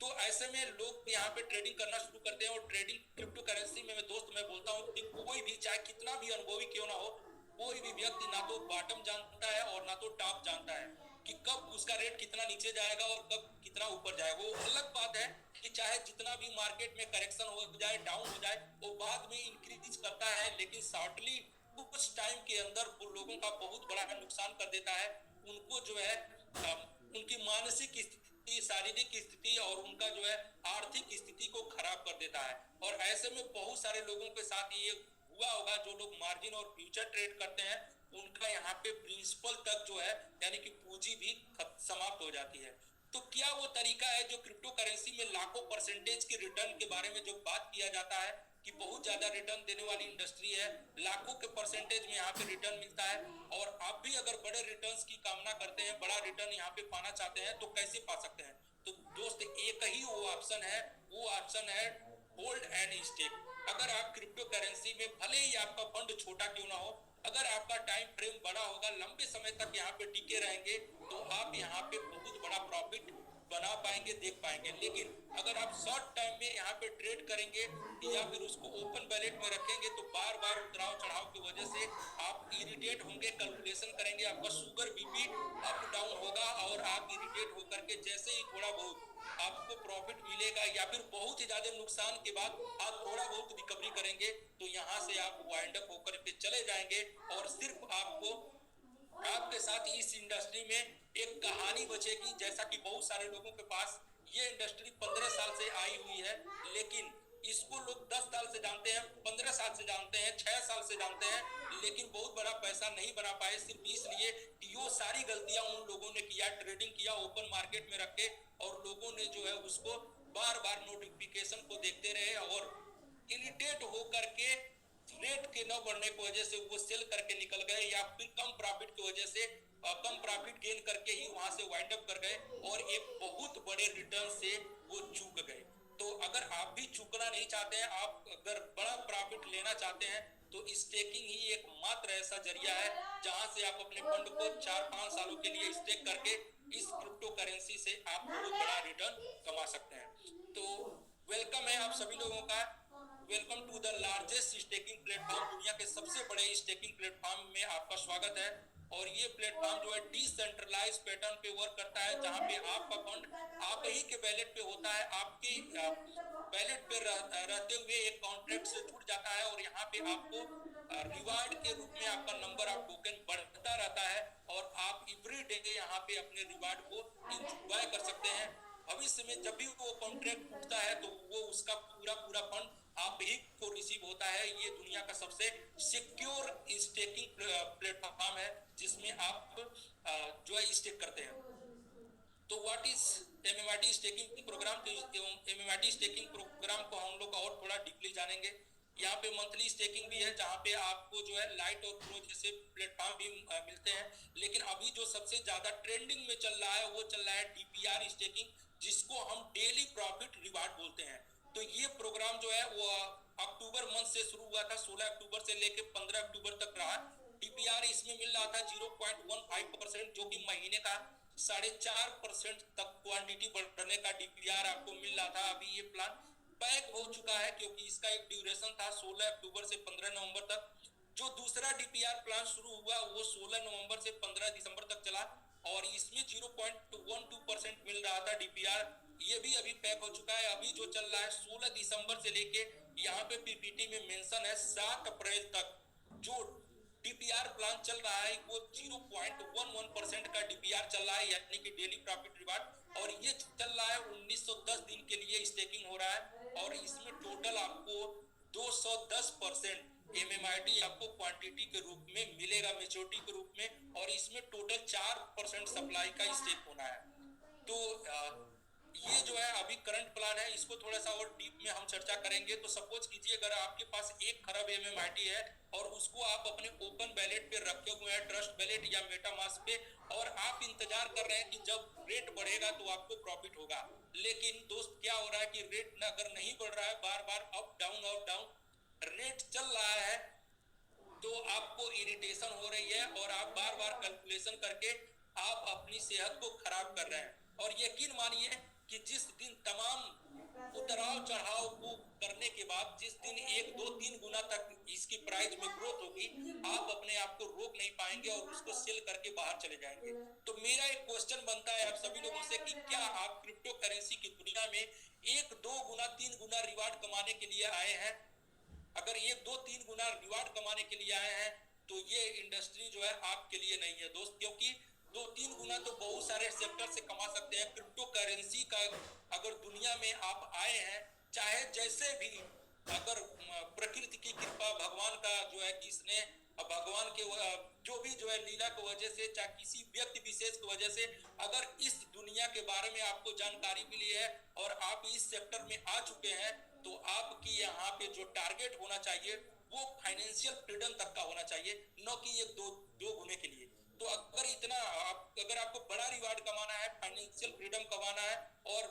तो ऐसे में लोग यहाँ पे ट्रेडिंग करना शुरू करते हैं। और ट्रेडिंग क्रिप्टो करेंसी में मैं बोलता हूँ कि कोई भी चाहे कितना भी अनुभवी क्यों ना हो, कोई भी व्यक्ति ना तो बॉटम जानता है और ना तो टॉप जानता है कि कब उसका रेट कितना नीचे जाएगा और कब कितना ऊपर जाएगा। वो अलग बात है कि चाहे जितना भी मार्केट में करेक्शन हो जाए, डाउन हो जाए, वो बाद में इंक्रीज करता है, लेकिन शॉर्टली कुछ टाइम के अंदर वो लोगों का बहुत बड़ा नुकसान कर देता है। उनको जो है उनकी मानसिक स्थिति, शारीरिक स्थिति और उनका जो है आर्थिक स्थिति को खराब कर देता है। और ऐसे में बहुत सारे लोगों के साथ ये हुआ होगा, जो लोग मार्जिन और फ्यूचर ट्रेड करते हैं उनका यहाँ पे प्रिंसिपल तक जो है यानी कि पूंजी भी समाप्त हो जाती है। तो क्या वो तरीका है जो क्रिप्टो करेंसी में लाखों परसेंटेज की रिटर्न के बारे में जो बात किया जाता है कि बहुत ज्यादा रिटर्न देने वाली इंडस्ट्री है, लाखों के परसेंटेज में यहाँ पे रिटर्न मिलता है, और आप भी अगर बड़े रिटर्न्स की कामना करते हैं, बड़ा रिटर्न यहाँ पे पाना चाहते हैं, तो कैसे पा सकते हैं? तो दोस्त एक ही वो ऑप्शन है, वो ऑप्शन है होल्ड एंड स्टेक। अगर आप क्रिप्टो करेंसी में भले ही आपका फंड छोटा क्यों ना हो, अगर आपका टाइम फ्रेम बड़ा होगा, लंबे समय तक यहाँ पे टिके रहेंगे, तो आप यहाँ पे बहुत बड़ा प्रॉफिट बना पाएंगे, देख पाएंगे। लेकिन अगर आप शॉर्ट टाइम में यहाँ पे ट्रेड करेंगे या फिर उसको ओपन बैलेट में रखेंगे तो बार बार उतराव चढ़ाव की वजह से आप इरिटेट होंगे, कैलकुलेशन करेंगे, आपका शुगर बीपी अप डाउन होगा और आप इरिटेट होकर के जैसे ही थोड़ा बहुत आपको प्रॉफिट मिलेगा या फिर बहुत ही ज्यादा नुकसान के बाद आप थोड़ा बहुत रिकवरी करेंगे तो यहाँ से आप वाइंड अप होकर के चले जाएंगे और सिर्फ आपको आपके साथ इस इंडस्ट्री में एक कहानी बचेगी। जैसा कि बहुत सारे लोगों के पास ये इंडस्ट्री 15 साल से आई हुई है, लेकिन इसको लोग 10 साल से जानते हैं, 15 साल से जानते हैं, 6 साल से जानते हैं, लेकिन बहुत बड़ा पैसा नहीं बना पाए सिर्फ इसलिए कि वो सारी गलतियां उन लोगों ने किया, ट्रेडिंग किया ओपन मार्केट में रखे और लोगों ने जो है उसको बार बार नोटिफिकेशन को देखते रहे और इरिटेट होकर के रेट के न बढ़ने की वजह से वो सेल करके निकल गए या फिर कम प्रॉफिट की वजह से कम प्रॉफिट गेन करके ही वहां से वाइंड अप कर गए और एक बहुत बड़े रिटर्न से वो चूक गए। तो अगर आप भी चूकना नहीं चाहते हैं, आप अगर बड़ा प्रॉफिट लेना चाहते हैं तो स्टेकिंग ही एक मात्र ऐसा जरिया है जहां से आप अपने फंड को 4-5 सालों के लिए स्टेक करके इस क्रिप्टो करेंसी से आप बहुत बड़ा रिटर्न कमा सकते हैं। तो वेलकम है आप सभी लोगों का, welcome to the largest staking platform, दुनिया के सबसे बड़े स्टेकिंग प्लेटफॉर्म में आपका स्वागत है। और ये प्लेटफॉर्म जो है डिसेंट्रलाइज पैटर्न पे वर्क करता है जहां पे आपका फंड आप ही के बैलेट पे होता है, आपकी बैलेट पे रहते हुए एक कॉन्ट्रैक्ट से जुड़ जाता है और यहाँ पे आपको रिवार्ड के रूप में आपका नंबर ऑफ टोकन बढ़ता रहता है और आप एवरी डे यहाँ पे अपने रिवार्ड को इंजॉय कर सकते हैं। भविष्य में जब भी वो कॉन्ट्रैक्ट टूटता है तो वो उसका पूरा पूरा फंड आप ही को रिसीव होता है। ये दुनिया का सबसे सिक्योर स्टेकिंग प्लेटफॉर्म है जिसमें आप जो है स्टेक करते हैं। तो व्हाट इज एमएमआरटी स्टेकिंग प्रोग्राम? तो एमएमआरटी स्टेकिंग प्रोग्राम को हम लोग और थोड़ा डीपली जानेंगे। यहाँ पे मंथली स्टेकिंग भी है जहाँ पे आपको जो है लाइट और प्रो जैसे प्लेटफॉर्म भी मिलते हैं, लेकिन अभी जो सबसे ज्यादा ट्रेंडिंग में चल रहा है वो चल रहा है डीपीआर स्टेकिंग, जिसको हम डेली प्रॉफिट रिवार्ड बोलते हैं। तो ये प्रोग्राम जो है वो अक्टूबर मंथ से शुरू हुआ था, 16 अक्टूबर से लेके 15 अक्टूबर तक रहा। डीपीआर इसमें मिल रहा था 0.15% जो कि महीने का 4.5% तक क्वांटिटी बढ़ने का डीपीआर आपको मिल रहा था। अभी ये प्लान पैक हो चुका है क्योंकि इसका एक ड्यूरेशन था 16 अक्टूबर से 15 नवंबर तक। जो दूसरा डीपीआर प्लान शुरू हुआ वो 16 नवंबर से 15 दिसंबर तक चला और इसमें 0.12% मिल रहा था डीपीआर। ये भी अभी पैक हो चुका है। अभी जो चल रहा है 16 दिसंबर से लेके यहाँ पे पीपीटी में मेंशन है 7 अप्रैल तक जो डीपीआर प्लान चल रहा है वो 0.11% का डीपीआर चल रहा है, यानी कि डेली प्रॉफिट रिवार्ड, और ये चल रहा है 1910 दिन के लिए स्टेकिंग हो रहा है और इसमें टोटल आपको 210% एमएमआरटी आपको क्वांटिटी के रूप में मिलेगा, मेच्योरिटी के रूप में, और इसमें टोटल 4% सप्लाई का स्टेक होना है। तो ये जो है अभी करंट प्लान है, इसको थोड़ा सा और डीप में हम चर्चा करेंगे। तो सपोज कीजिए अगर आपके पास 1 खरब एमएमआरटी है और उसको आप अपने ओपन बैलेट पे रखे हुए हैं, ट्रस्ट बैलेट या मेटामास्क पे, और आप इंतजार कर रहे हैं कि जब रेट बढ़ेगा तो आपको प्रॉफिट होगा। लेकिन दोस्त क्या हो रहा है कि रेट अगर नहीं बढ़ रहा है, बार बार अप डाउन रेट चल रहा है, तो आपको इरिटेशन हो रही है और आप बार बार कैलकुलेशन करके आप अपनी सेहत को खराब कर रहे हैं। और यकीन मानिए कि जिस दिन तमाम उतराव चढ़ाव को करने के बाद जिस दिन 1, 2, 3 गुना तक इसकी प्राइस में ग्रोथ होगी, आप अपने आप को रोक नहीं पाएंगे और उसको सेल करके बाहर चले जाएंगे। तो मेरा एक क्वेश्चन बनता है आप सभी लोगों से कि क्या आप क्रिप्टो करेंसी की दुनिया में 1, 2 गुना 3 गुना रिवार्ड कमाने के लिए आए हैं? अगर 1, 2, 3 गुना रिवार्ड कमाने के लिए आए हैं तो ये इंडस्ट्री जो है आपके लिए नहीं है दोस्त, क्योंकि 2-3 गुना तो बहुत सारे सेक्टर से कमा सकते हैं। क्रिप्टो करेंसी का अगर दुनिया में आप आए हैं, चाहे जैसे भी, अगर प्रकृति की कृपा, भगवान का जो है कि इसने भगवान के जो भी जो है लीला की वजह से, चाहे किसी व्यक्ति विशेष की वजह से, अगर इस दुनिया के बारे में आपको जानकारी मिली है और आप इस सेक्टर में आ चुके हैं, तो आपकी यहाँ पे जो टारगेट होना चाहिए वो फाइनेंशियल फ्रीडम तक का होना चाहिए, न कि एक दो गुने के लिए। तो अगर आपको बड़ा रिवार्ड कमाना है, फाइनेंशियल फ्रीडम कमाना है और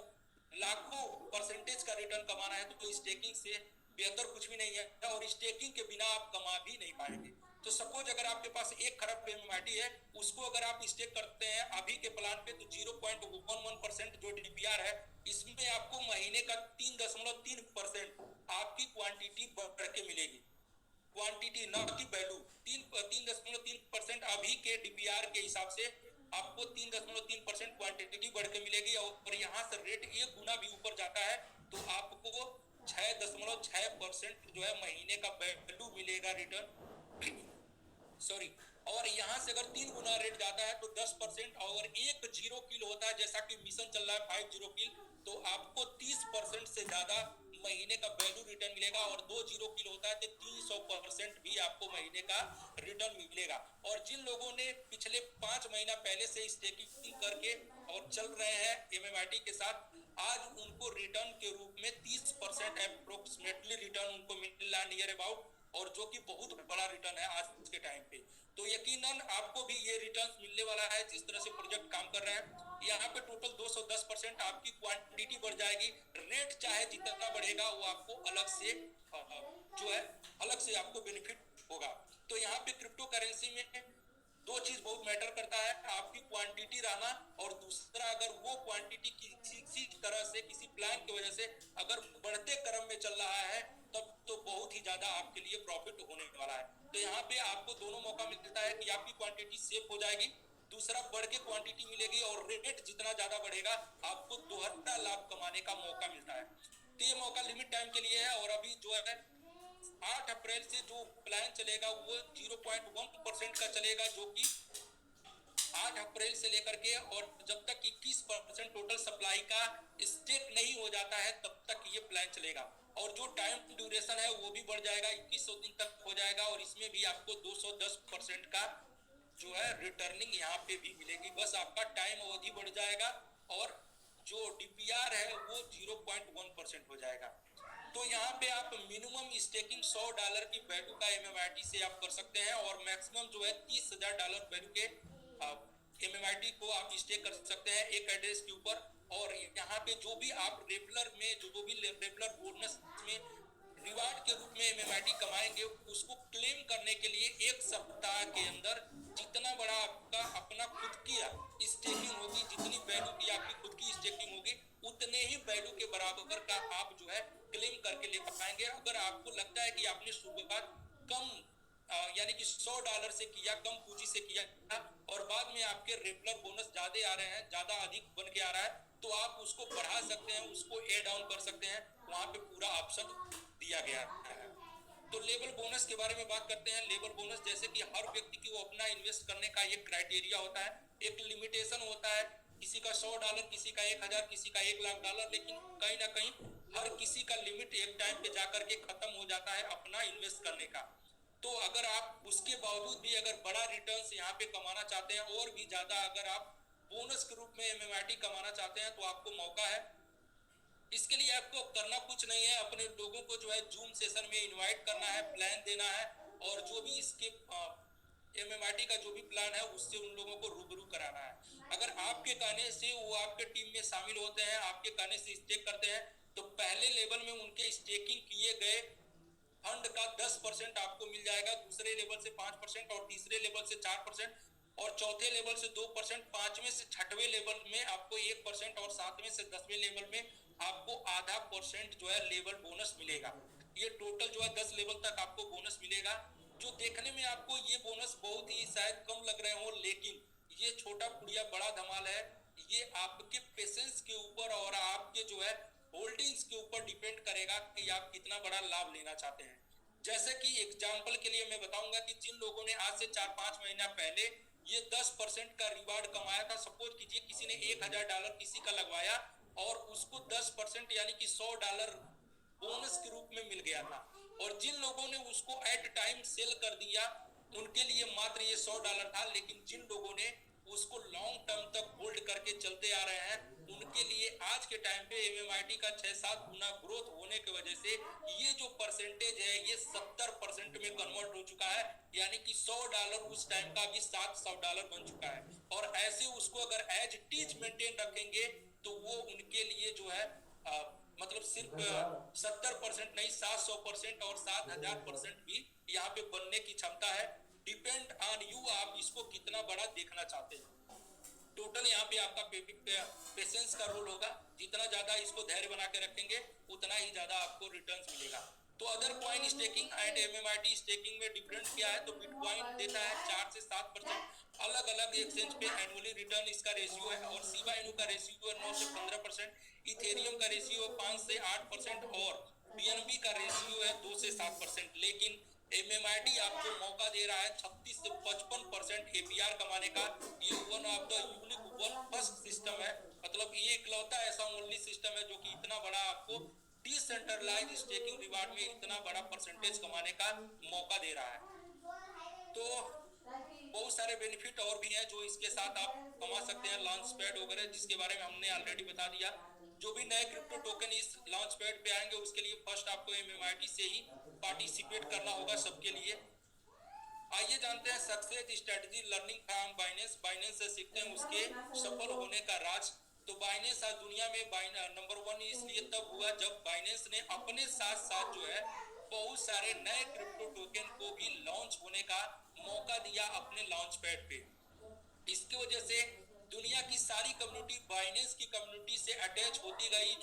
लाखों परसेंटेज का रिटर्न कमाना है, तो स्टेकिंग से बेहतर कुछ भी नहीं है और स्टेकिंग के बिना आप कमा भी नहीं पाएंगे। तो सपोज अगर आपके पास 1 खरब एमएमआईटी है, उसको अगर आप स्टेक करते हैं अभी के प्लान पे, तो 0.11% जो डीपीआर है, इसमें आपको महीने का 3.3% आपकी क्वांटिटी बढ़ के मिलेगी। क्वांटिटी ना कि वैल्यू। 3.3% अभी के डीपीआर के हिसाब से आपको 3.3% क्वांटिटी बढ़ के मिलेगी, और यहाँ से रेट 1 गुना भी ऊपर जाता है तो आपको 6.6% जो है महीने का वैल्यू मिलेगा रिटर्न। सॉरी, और यहाँ से अगर 3 गुना रेट जाता है तो 10%, और 1 0 किल होता है जैसा कि मिशन चल रहा है 5 0 किल, तो आपको 30% से ज्यादा महीने का वैल्यू रिटर्न मिलेगा, और 2 0 किल होता है तो 300% भी आपको महीने का रिटर्न मिलेगा। और जिन लोगों ने पिछले 5 महीना पहले से स्टेकिंग करके और चल रहे हैं एमएमआईटी के साथ, आज उनको रिटर्न के रूप में 30% अप्रोक्सीमेटली रिटर्न उनको मिल रहा है, नियर अबाउट, और जो कि बहुत बड़ा रिटर्न है आज के टाइम पे। तो यकीनन आपको भी ये रिटर्न मिलने वाला है जिस तरह से प्रोजेक्ट काम कर रहे हैं। यहाँ पे टोटल 210% आपकी क्वांटिटी बढ़ जाएगी। रेट चाहे जितना बढ़ेगा वो आपको अलग से जो है अलग से आपको बेनिफिट होगा। तो यहाँ पे क्रिप्टो करेंसी में 2 चीज बहुत मैटर करता है, आपकी क्वांटिटी रहना, और दूसरा अगर वो क्वांटिटी किसी तरह से किसी प्लान की वजह से अगर बढ़ते क्रम में चल रहा है, तब तो बहुत ही ज्यादा आपके लिए प्रॉफिट होने वाला है। तो यहाँ पे आपको दोनों मौका मिलता है कि आपकी क्वांटिटी सेफ हो जाएगी, दूसरा बढ़ के क्वांटिटी मिलेगी, और रेट जितना ज्यादा बढ़ेगा आपको दोहरा लाभ कमाने का मौका मिलता है। तो ये मौका लिमिट टाइम के लिए है, और अभी जो है 8 अप्रैल से जो प्लान चलेगा वो 0.1% का चलेगा, जो कि 8 अप्रैल से लेकर के, और जब तक 21% टोटल सप्लाई का स्टेक नहीं हो जाता है तब तक ये प्लान चलेगा। और जो टाइम ड्यूरेशन है वो भी बढ़ जाएगा, 2100 दिन तक हो जाएगा, और इसमें भी आपको 210% का जो है रिटर्निंग यहाँ पे भी मिलेगी। बस आपका टाइम अवधि बढ़ जाएगा, और जो डीपीआर है वो 0.1% हो जाएगा। तो यहाँ पे आप मिनिमम स्टेकिंग $100 की वैल्यू का एमएमआईटी से आप कर सकते हैं, और मैक्सिमम जो है $30,000 वैल्यू के एमएमआईटी को आप स्टेक कर सकते हैं एक एड्रेस के ऊपर। और यहाँ पे जो भी आप रेगुलर बोनस में रिवार्ड के रूप में एमएमआईटी कमाएंगे, उसको क्लेम करने के लिए 1 सप्ताह के अंदर जितना बड़ा आपका अपना खुद की स्टेकिंग होगी, जितनी वैल्यू की आपकी खुद की स्टेकिंग होगी, उतने ही वैल्यू के बराबर का आप जो है क्लेम करके ले पाएंगे। अगर आपको लगता है कि आपने शुरुआत कम यानी कि $100 से किया, कम पूंजी से किया, और बाद में आपके रेगुलर बोनस ज्यादा आ रहे हैं, ज्यादा अधिक बन के आ रहा है, तो आप उसको बढ़ा सकते हैं, उसको एड डाउन कर सकते हैं, वहां पे पूरा ऑप्शन दिया गया है। तो लेवल बोनस के बारे में बात करते हैं। लेवल बोनस जैसे कि हर व्यक्ति की वो अपना इन्वेस्ट करने का एक क्राइटेरिया होता है, एक लिमिटेशन होता है, किसी का $100, किसी का 1000, किसी का $1,00,000, लेकिन कहीं ना कहीं हर किसी का लिमिट एक टाइम पे जाकर के खत्म हो जाता है अपना इन्वेस्ट करने का। तो अगर आप उसके बावजूद भी अगर बड़ा रिटर्न्स यहाँ पे कमाना चाहते हैं, और भी ज्यादा अगर आप बोनस के रूप में एमएमआईटी कमाना चाहते हैं, तो आपको मौका है। इसके लिए आपको करना कुछ नहीं है, अपने लोगों को जो है जूम सेशन में इनवाइट करना है, प्लान देना है, और जो भी इसके एमएमआईटी का जो भी प्लान है उससे उन लोगों को रूबरू कराना है। अगर आपके कहने से वो आपके टीम में शामिल होते हैं, आपके कहने से स्टेक करते हैं, तो पहले लेवल में उनके स्टेकिंग किए गए फंड का 10% आपको मिल जाएगा, दूसरे लेवल से 5%, और तीसरे लेवल से 4%, और चौथे लेवल से 2%, पांचवें से छठवें लेवल में आपको 1%, और सातवें से 10वें लेवल में आपको ½ जो है लेवल बोनस मिलेगा। ये टोटल जो है 10 लेवल तक आपको बोनस मिलेगा। जो देखने में आपको ये बोनस बहुत ही शायद कम लग रहे हो, लेकिन ये छोटा पुड़िया बड़ा धमाल है। ये आपके पेशेंस के ऊपर और आपके जो है होल्डिंग्स के ऊपर डिपेंड करेगा कि आप कितना बड़ा लाभ लेना चाहते हैं। जैसे कि एग्जाम्पल के लिए मैं बताऊंगा कि जिन लोगों ने आज से 4-5 महीना पहले ये 10% का रिवार्ड कमाया था, सपोज कीजिए किसी ने $1000 किसी का लगवाया, और उसको 10% यानी कि $100 बोनस के रूप में मिल गया था, और जिन लोगों ने उसको एट टाइम सेल कर दिया उनके लिए मात्र ये $100 था। लेकिन जिन लोगों ने उसको लॉन्ग टर्म तक होल्ड करके चलते आ रहे हैं, उनके लिए आज के टाइम पे एमएमआईटी का 6-7 गुना ग्रोथ होने की वजह से ये जो परसेंटेज है ये 70% में कन्वर्ट हो चुका है, यानी कि $100 उस टाइम का भी $700 बन चुका है। और ऐसे उसको अगर एज इट इज मेंटेन रखेंगे तो वो उनके लिए जो है मतलब सिर्फ 70% नहीं 700% और 7000% भी यहाँ पे बनने की क्षमता है। डिपेंड ऑन यू, आप इसको कितना बड़ा देखना चाहते हैं। टोटल यहाँ पे आपका पेशेंस का रोल होगा, जितना ज्यादा इसको धैर्य बना के रखेंगे उतना ही ज्यादा आपको रिटर्न्स मिलेगा। तो other coin staking and MMIT staking में डिफरेंस क्या है? तो बिटकॉइन देता है 4 से 7% अलग अलग एक्सचेंज पे एनुअली रिटर्न, इसका रेशियो है, और शिबा इनू का रेशियो है 9 से 15%, इथेरियम का रेशियो 5 से 8% और बीएनबी का रेशियो है 2 से 7%। लेकिन एमएमआईटी आपको मौका दे रहा है 36 से 55% एपीआर कमाने का। ये one of the unique one first system है, मतलब ये इकलौता ऐसा ओनली सिस्टम है जो कि इतना बड़ा आपको डिसेंट्रलाइज स्टेकिंग रिवार्ड में इतना बड़ा परसेंटेज कमाने का मौका दे रहा है। तो बहुत सारे बेनिफिट और भी हैं जो इसके साथ आप कमा सकते हैं, लॉन्च पैड वगैरह, जिसके बारे में हमने ऑलरेडी बता दिया। जो भी नए क्रिप्टो टोकन इस लॉन्च पैड पे आएंगे उसके लिए फर्स्ट आपको एमएमआईटी से ही पार्टिसिपेट करना होगा सबके लिए। आइए जानते हैं success strategy learning from Binance. Binance से सीखते हैं उसके सफल होने का राज। तो बाइनेंस आज दुनिया में नंबर 1 इसलिए तब हुआ जब बाइनेंस ने अपने साथ साथ जो है बहुत सारे नए क्रिप्टो टोकन को भी लॉन्च होने का मौका दिया अपने लॉन्च पैड पे। इसकी वजह से दुनिया की सारी कम्युनिटी बाइनेंस की कम्युनिटी से अटैच होती गई,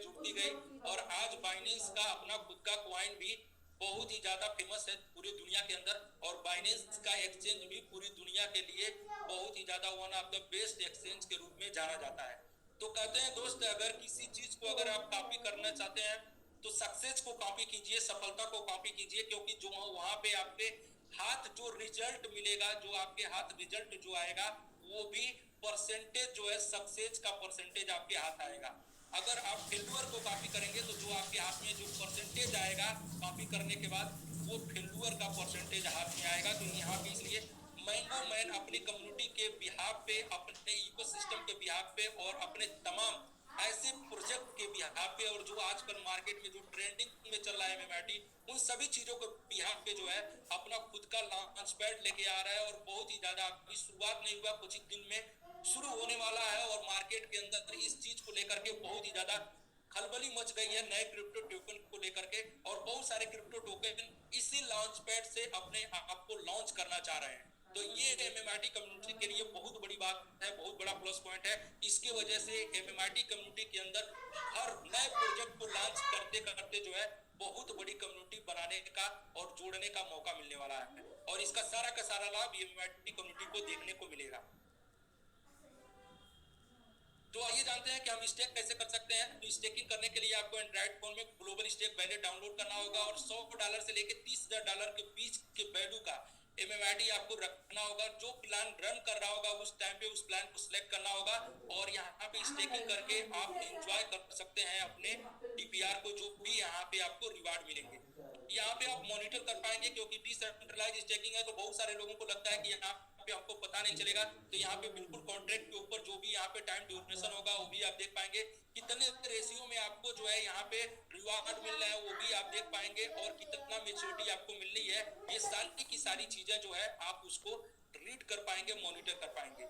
जुड़ती गई और आज बाइनेंस का अपना खुद का कॉइन भी बहुत ही ज्यादा फेमस है पूरी दुनिया के अंदर, और बाइनेंस का एक्सचेंज भी पूरी दुनिया के लिए बहुत ही ज्यादा one of the best exchange के रूप में जाना जाता है। तो कहते हैं दोस्त, अगर किसी चीज को अगर आप कॉपी करना चाहते हैं तो सक्सेस को कॉपी कीजिए, सफलता को कॉपी कीजिए, क्योंकि जो वहां पे आपके हाथ जो रिजल्ट मिलेगा, जो आपके हाथ रिजल्ट जो आएगा वो भी परसेंटेज जो है सक्सेस का परसेंटेज आपके हाथ आएगा। अगर आप फेल्यूर को कॉपी करेंगे तो जो आपके हाथ में जो परसेंटेज आएगा कॉपी करने के बाद वो फेल्यूर का परसेंटेज हाथ में आएगा। तो यहाँ पे इसलिए मैंगो मैन अपनी कम्युनिटी के बिहाफ पे, अपने इकोसिस्टम के बिहाफ पे और अपने तमाम ऐसे प्रोजेक्ट के बिहाफ पे, और जो आजकल मार्केट में जो ट्रेंडिंग में चल रहा है एमएमआईटी, उन सभी चीजों के बिहाफ पे जो है अपना खुद का लॉन्च पैड लेके आ रहा है। और बहुत ही ज्यादा अभी शुरुआत नहीं हुआ, कुछ ही दिन में शुरू होने वाला है, और मार्केट के अंदर इस चीज को लेकर के बहुत ही ज्यादा खलबली मच गई है नए क्रिप्टो टोकन को लेकर के, और बहुत सारे क्रिप्टो टोकन इसी लॉन्च पैड से अपने आप को लॉन्च करना चाह रहे हैं। तो ये एमएमआईटी कम्युनिटी के लिए बहुत बड़ी बात है, बहुत बड़ा प्लस पॉइंट है। इसके वजह से एमएमआईटी कम्युनिटी के अंदर हर नए प्रोजेक्ट को लॉन्च करते करते जो है बहुत बड़ी कम्युनिटी बनाने का और जोड़ने का मौका मिलने वाला है, और इसका सारा का सारा लाभ एमएमआईटी कम्युनिटी को देखने को मिलेगा। तो आइए जानते हैं कि हम स्टेक कैसे कर सकते हैं। तो स्टेकिंग करने के लिए आपको एंड्रॉइड फोन में ग्लोबल स्टेक वैलेट डाउनलोड करना होगा, और $100 से लेकर $30,000 के बीच के वैल्यू का एमएमआईटी आपको रखना होगा। जो प्लान रन कर रहा होगा उस टाइम पे उस प्लान को सिलेक्ट करना होगा, और यहाँ पे स्टेकिंग करके आप एंजॉय कर सकते हैं अपने डीपीआर को, जो भी यहाँ पे आपको रिवार्ड मिलेंगे। यहाँ पे आप मॉनिटर कर पाएंगे, क्योंकि डिसेंट्रलाइज स्टेकिंग है तो बहुत सारे लोगों को लगता है कि यहाँ पे हमको पता नहीं चलेगा। तो यहाँ पे बिल्कुल कॉन्ट्रैक्ट के ऊपर जो भी यहाँ पे टाइम ड्यूरेशन होगा वो भी आप देख पाएंगे, कितने रेशियो में आपको जो है यहाँ पे रिवार्ड मिल रहा है वो भी आप देख पाएंगे, और कितना मेच्योरिटी आपको मिल रही है, ये सारी की सारी चीजें जो है आप उसको रीड कर पाएंगे, मॉनिटर कर पाएंगे।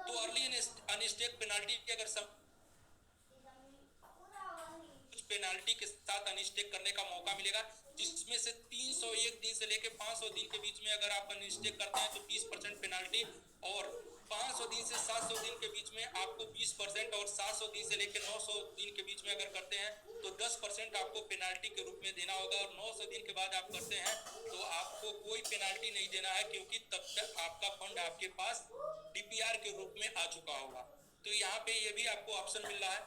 तो अर्ली अनस्टेक पेनाल्टी की अगर पेनाल्टी के साथ अनस्टेक करने का मौका मिलेगा, जिसमें से 301 दिन से लेकर 500 दिन के बीच में अगर आप अनस्टेक करते हैं तो 20% पेनाल्टी, और 500 दिन से 700 दिन के बीच में आपको 20%, और 700 दिन से लेकर 900 दिन के बीच में अगर करते हैं तो 10% आपको पेनाल्टी के रूप में देना होगा, और 900 दिन के बाद आप करते हैं तो आपको कोई पेनाल्टी नहीं देना है, क्योंकि तब तक आपका फंड आपके पास डीपीआर के रूप में आ चुका होगा। तो यहाँ पे ये भी आपको ऑप्शन मिल रहा है।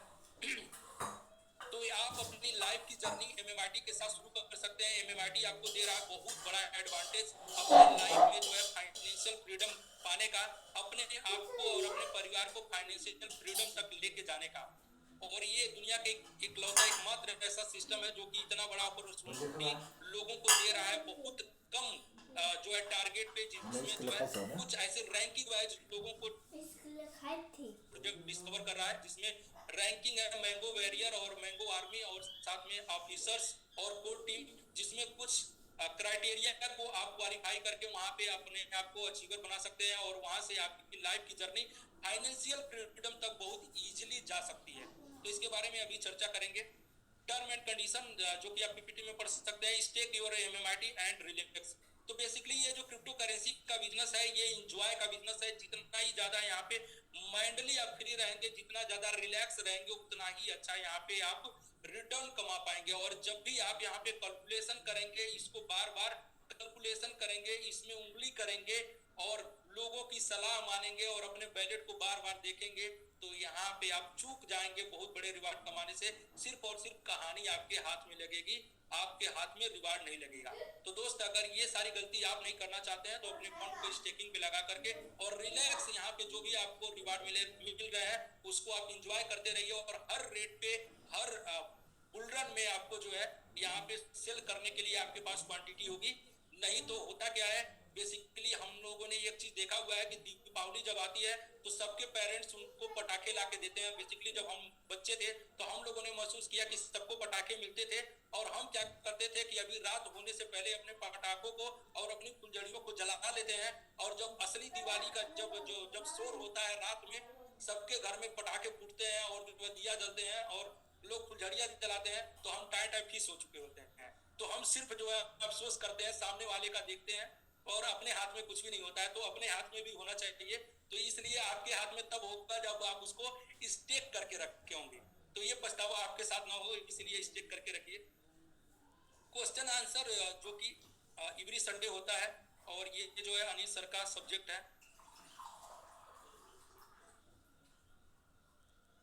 तो आप अपनी लाइफ की जर्नी एमएमआईटी के साथ शुरू कर सकते हैं। एमएमआईटी आपको दे रहा है बहुत बड़ा एडवांटेज अपनी लाइफ में जो है फाइनेंशियल फ्रीडम पाने का, अपने आप को और अपने परिवार को फाइनेंशियल फ्रीडम तक लेके जाने का। और ये दुनिया के इकलौता एकमात्र ऐसा सिस्टम है जो कि इतना बड़ा अपॉर्चुनिटी लोगों को दे रहा है बहुत कम जो है टारगेट पे, जिसमें जो है कुछ ऐसे रैंकिंग वाइज लोगों को प्रोजेक्ट डिस्कवर कर रहा है, जिसमें रैंकिंग है मैंगो वॉरियर और मैंगो आर्मी, और साथ में ऑफिसर्स और कोर टीम, जिसमें कुछ क्राइटेरिया को आप क्वालिफाई करके वहां पे अपने आप को अचीवर बना सकते हैं, और वहां से आपकी लाइफ की जर्नी फाइनेंशियल फ्रीडम तक बहुत इजीली जा सकती है। तो इसके बारे में अभी चर्चा करेंगे। टर्म एंड कंडीशन जो कि आप पीपीटी में पढ़ सकते हैं। Stake your MMIT and relax. तो बेसिकली ये जो क्रिप्टो करेंसी का बिजनेस है, ये इंजॉय का बिजनेस है। जितना ही ज्यादा यहाँ पे माइंडली आप फ्री रहेंगे, जितना ज्यादा रिलैक्स रहेंगे, उतना ही अच्छा यहाँ पे आप रिटर्न कमा पाएंगे। और जब भी आप यहाँ पे कैलकुलेशन करेंगे, इसको बार बार कैलकुलेशन करेंगे, इसमें उंगली करेंगे और लोगों की सलाह मानेंगे और अपने बजट को बार बार देखेंगे, तो यहाँ पे आप चूक जाएंगे बहुत बड़े रिवार्ड कमाने से। सिर्फ और सिर्फ कहानी आपके हाथ में लगेगी, आपके हाथ में रिवार्ड नहीं लगेगा। तो दोस्त, अगर ये सारी गलती आप नहीं करना चाहते हैं तो अपने फंड को स्टेकिंग पे लगा करके और रिलैक्स यहाँ पे जो भी आपको रिवार्ड मिल रहे हैं उसको आप इंजॉय करते रहिए। और हर रेट पे, हर बुलरन में आपको जो है यहाँ पे सेल करने के लिए आपके पास क्वांटिटी होगी। नहीं तो होता क्या है, बेसिकली हम लोगों ने एक चीज देखा हुआ है कि दीपावली जब आती है तो सबके पेरेंट्स उनको पटाखे ला के देते हैं। बेसिकली जब हम बच्चे थे तो हम लोगों ने महसूस किया कि सबको पटाखे मिलते थे और हम क्या करते थे कि अभी रात होने से पहले अपने पटाखों को और अपनी फुलझड़ियों को जला लेते हैं। और जब असली दिवाली का जब शोर होता है रात में, सबके घर में पटाखे फूटते हैं और दिया जलते हैं और लोग फुलझड़ियां जलाते हैं, तो हम टाइम फिश हो चुके होते हैं। तो हम सिर्फ जो है अफसोस करते हैं, सामने वाले का देखते हैं और अपने हाथ में कुछ भी नहीं होता है। तो अपने हाथ में भी होना चाहिए। तो इसलिए आपके हाथ में तब होगा जब आप उसको स्टेक करके रखे होंगे। तो ये पछतावा आपके साथ ना हो, इसलिए स्टेक करके रखिए। क्वेश्चन आंसर जो कि एवरी संडे होता है और ये जो है अनिल सर का सब्जेक्ट है।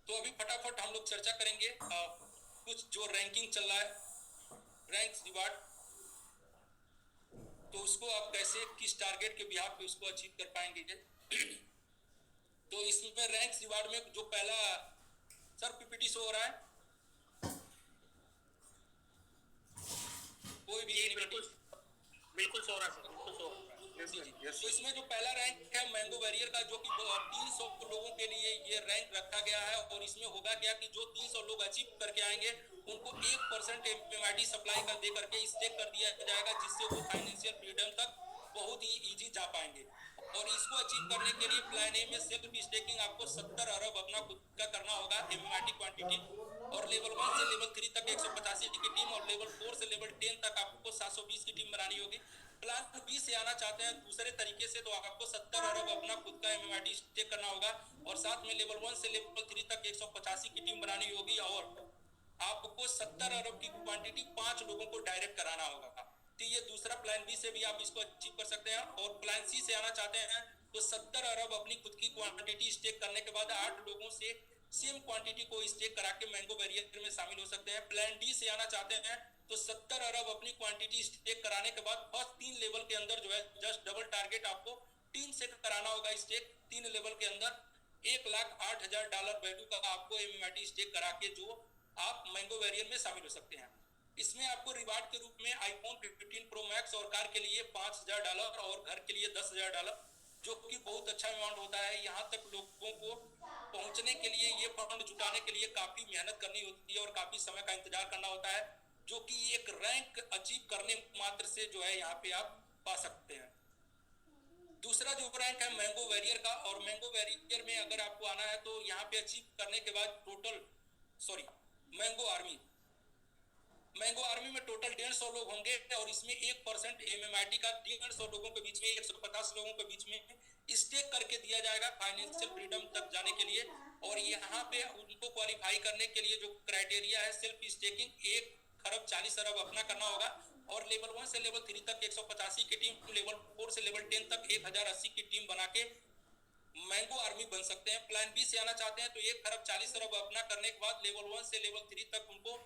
तो अभी फटाफट हम लोग चर्चा करेंगे कुछ जो रैंकिंग चल रहा है, रैंक्स रिवार्ड, तो उसको आप कैसे, किस टारगेट के बिहाफ पे उसको अचीव कर पाएंगे। तो इसमें रैंक्स रिवार्ड में जो पहला, सर पीपीटी शो हो रहा है, कोई भी बिल्कुल सो रहा है, बिल्कुल सो रहा है। तो इसमें जो पहला रैंक है मैंगो वॉरियर का, जो कि 300 लोगों के लिए ये रैंक रखा गया है। और इसमें होगा क्या कि जो 300 लोग अचीव करके आएंगे उनको 1% एमएमआईटी सप्लाई कर दे करके स्टेक कर दिया जाएगा, जिससे वो फाइनेंशियल फ्रीडम तक बहुत ही इजी जा पाएंगे। और इसको अचीव करने के लिए प्लान ए में सेल्फ स्टेकिंग आपको 70 अरब अपना खुद का करना होगा एमएमआईटी क्वांटिटी। और लेवल 1 से लेवल 3 तक 185 की टीम और लेवल 4 से लेवल 10 तक आपको 720 की टीम बनानी होगी। प्लान बी से आना चाहते हैं दूसरे तरीके से, तो आपको 70 अरब अपना खुद का एमएमआईटी स्टेक करना होगा और साथ में लेवल 1 से लेवल 3 तक 185 की टीम बनानी होगी। और आपको 70 अरब की क्वांटिटी 5 लोगों को डायरेक्ट कराना होगा। तो ये दूसरा प्लान बी से भी आप इसको अचीव कर सकते हैं। और प्लान सी से आना चाहते हैं तो 70 अरब अपनी खुद की क्वांटिटी स्टेक करने के बाद 8 लोगों से सेम क्वांटिटी को स्टेक करा के मैंगो वॉरियर में शामिल हो सकते हैं। प्लान डी से आना चाहते हैं तो 70 अरब अपनी क्वांटिटी स्टेक कराने के बाद फर्स्ट 3 लेवल के अंदर जो है जस्ट डबल टारगेट आपको टीम से कराना होगा स्टेक। 3 लेवल के अंदर $1,08,000 वैल्यू का आपको एमएमआईटी स्टेक करा के जो आप मैंगो वॉरियर में शामिल हो सकते हैं। इसमें आपको रिवार्ड के रूप में आईफोन 15 प्रो मैक्स और कार के लिए $5,000 और घर के लिए $10,000, जो कि बहुत अच्छा अमाउंट होता है। यहाँ तक लोगों को पहुंचने के लिए, ये फंड जुटाने के लिए काफी मेहनत करनी होती है और काफी समय का इंतजार करना होता है, जो कि एक रैंक अचीव करने मात्र से जो है यहाँ पे आप पा सकते हैं। दूसरा जो रैंक है मैंगो वॉरियर का, और मैंगो वॉरियर में अगर आपको आना है तो यहाँ पे अचीव करने के बाद मैंगो आर्मी में टोटल 150 लोग होंगे और इसमें 1% एमएमआईटी का 150 लोगों के बीच में, 150 लोगों के बीच में स्टेक करके दिया जाएगा फाइनेंशियल फ्रीडम तक जाने के लिए। और यहाँ पे उनको क्वालिफाई करने के लिए जो क्राइटेरिया है, सेल्फ स्टेकिंग 1,40 अरब अपना करना होगा और लेवल 1 से लेवल 3 तक 185 की टीम, लेवल 4 से लेवल 10 तक 1,080 की टीम बना के मैंगो आर्मी बन सकते हैं। प्लान बी से आना चाहते हैं तो 1,40 अरब अपना करने के बाद लेवल 1 से लेवल 3 तक उनको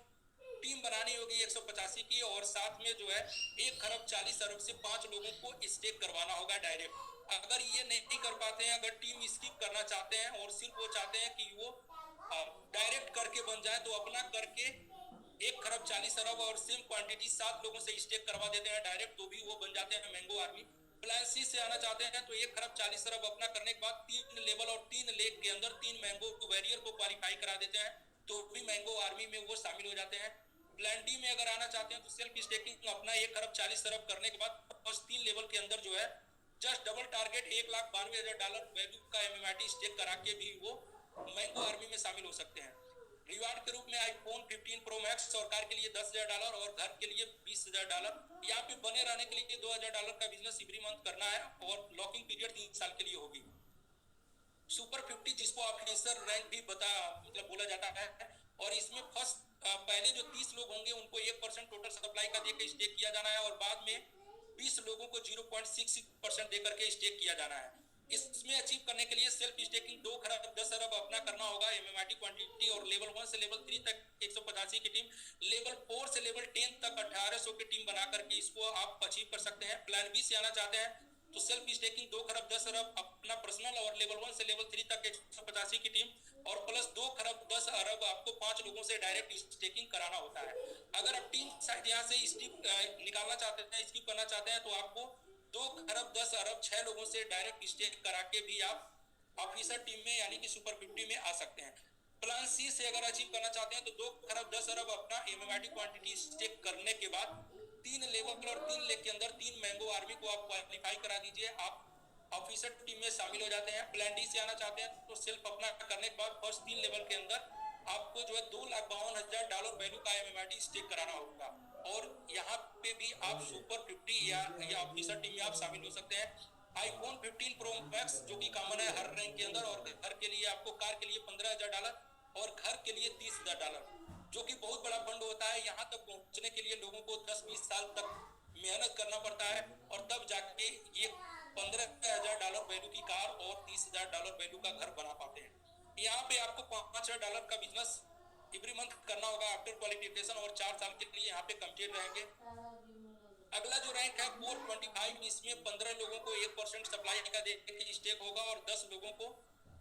टीम बनानी होगी 185 की, और साथ में जो है 1,40 अरब से 5 लोगों को स्टेक करवाना होगा डायरेक्ट। अगर ये नहीं कर पाते हैं, अगर टीम स्किप करना चाहते हैं और सिर्फ वो चाहते हैं कि वो डायरेक्ट करके बन जाए, तो अपना करके 1,40 अरब और सेम क्वांटिटी 7 लोगों से स्टेक करवा देते हैं डायरेक्ट, तो भी वो बन जाते हैं मैंगो आर्मी। प्लान सी से आना चाहते हैं तो 1,40 अरब अपना करने के बाद 3 लेवल और 3 लेग के अंदर 3 मैंगो वॉरियर को क्वालिफाई करा देते हैं, तो भी मैंगो आर्मी में वो शामिल हो जाते हैं। प्लान डी में अगर आना चाहते हैं तो सेल्फ स्टेकिंग अपना 1,40 अरब करने के बाद फर्स्ट 3 लेवल के अंदर जो है जस्ट डबल टारगेट $1,92,000 वैल्यू का एमएमआईटी स्टेक करा के भी वो मैंगो आर्मी में शामिल हो सकते हैं। रिवार्ड के रूप में आईफोन 15 प्रो मैक्स और कार के लिए $10,000 और घर के लिए $20,000। यहाँ पे बने रहने के लिए $2,000 का बिजनेस एवरी मंथ करना है और लॉकिंग पीरियड 3 साल के लिए होगी। सुपर 50 जिसको ऑफिसर रैंक भी बोला जाता है, और इसमें फर्स्ट पहले जो 30 लोग होंगे उनको 1% टोटल सप्लाई का देकर स्टेक किया जाना है और बाद में 20 लोगों को 0.66% देकर के स्टेक किया जाना है। इसमें अचीव करने के लिए सेल्फ स्टेकिंग 2 खरब 10 अरब अपना करना होगा एमएमआईटी क्वांटिटी, और लेवल 1 से लेवल 3 तक 185 की टीम, लेवल 4 से लेवल 10 तक 1800 की टीम बना करके इसको आप अचीव कर सकते हैं। प्लान बी से आना चाहते हैं तो सेल्फ स्टेकिंग 2 खरब 10 अरब अपना पर्सनल, और लेवल 1 से लेवल 3 तक 185 की टीम, और प्लस 2 खरब 10 अरब आपको 5 लोगों से डायरेक्ट स्टेकिंग कराना होता है। अगर आप टीम साइड यहाँ से स्किप निकालना चाहते हैं, स्किप करना चाहते हैं, तो आपको 2 खरब 10 अरब 6 लोगों से डायरेक्ट स्टेक करा के भी आप ऑफिसर टीम में यानी कि सुपर 50 में आ सकते हैं। प्लान सी से अगर अचीव करना चाहते हैं तो 2 खरब 10 अरब अपना एमएमआईटी क्वांटिटी स्टेक करने के बाद 3 लेवल और 3 लेग के अंदर 3 मैंगो आर्मी को आप क्वालिफाई करा दीजिए, आप ऑफिसर टीम में शामिल हो जाते हैं। प्लान डी से आना चाहते हैं तो सेल्फ अपना करने के बाद फर्स्ट 3 लेवल के अंदर आपको जो है $2,52,000 वैल्यू का एमएमआईटी स्टेक कराना होगा, और यहाँ पे भी आप सुपर 50 या ऑफिसर टीम में आप शामिल हो सकते हैं। आईफोन 15 प्रो मैक्स जो कि कॉमन है हर रैंक के अंदर, और घर के लिए आपको कार के लिए $15,000 और घर के लिए $30,000, जो कि बहुत बड़ा फंड होता है। यहाँ तक पहुंचने के लिए लोगों को 10-20 साल तक मेहनत करना पड़ता है, और तब जाके ये $15,000 वैल्यू की कार और $30,000 वैल्यू का घर बना पाते हैं। यहाँ पे आपको $5,000 का बिजनेस एवरी मंथ करना होगा आफ्टर क्वालिफिकेशन, और 4 साल के लिए यहाँ पे कमिटेड रहेंगे। अगला जो रैंक है 425, इसमें 15 लोगों को 1% सप्लाई का देकर स्टेक होगा और 10 लोगों को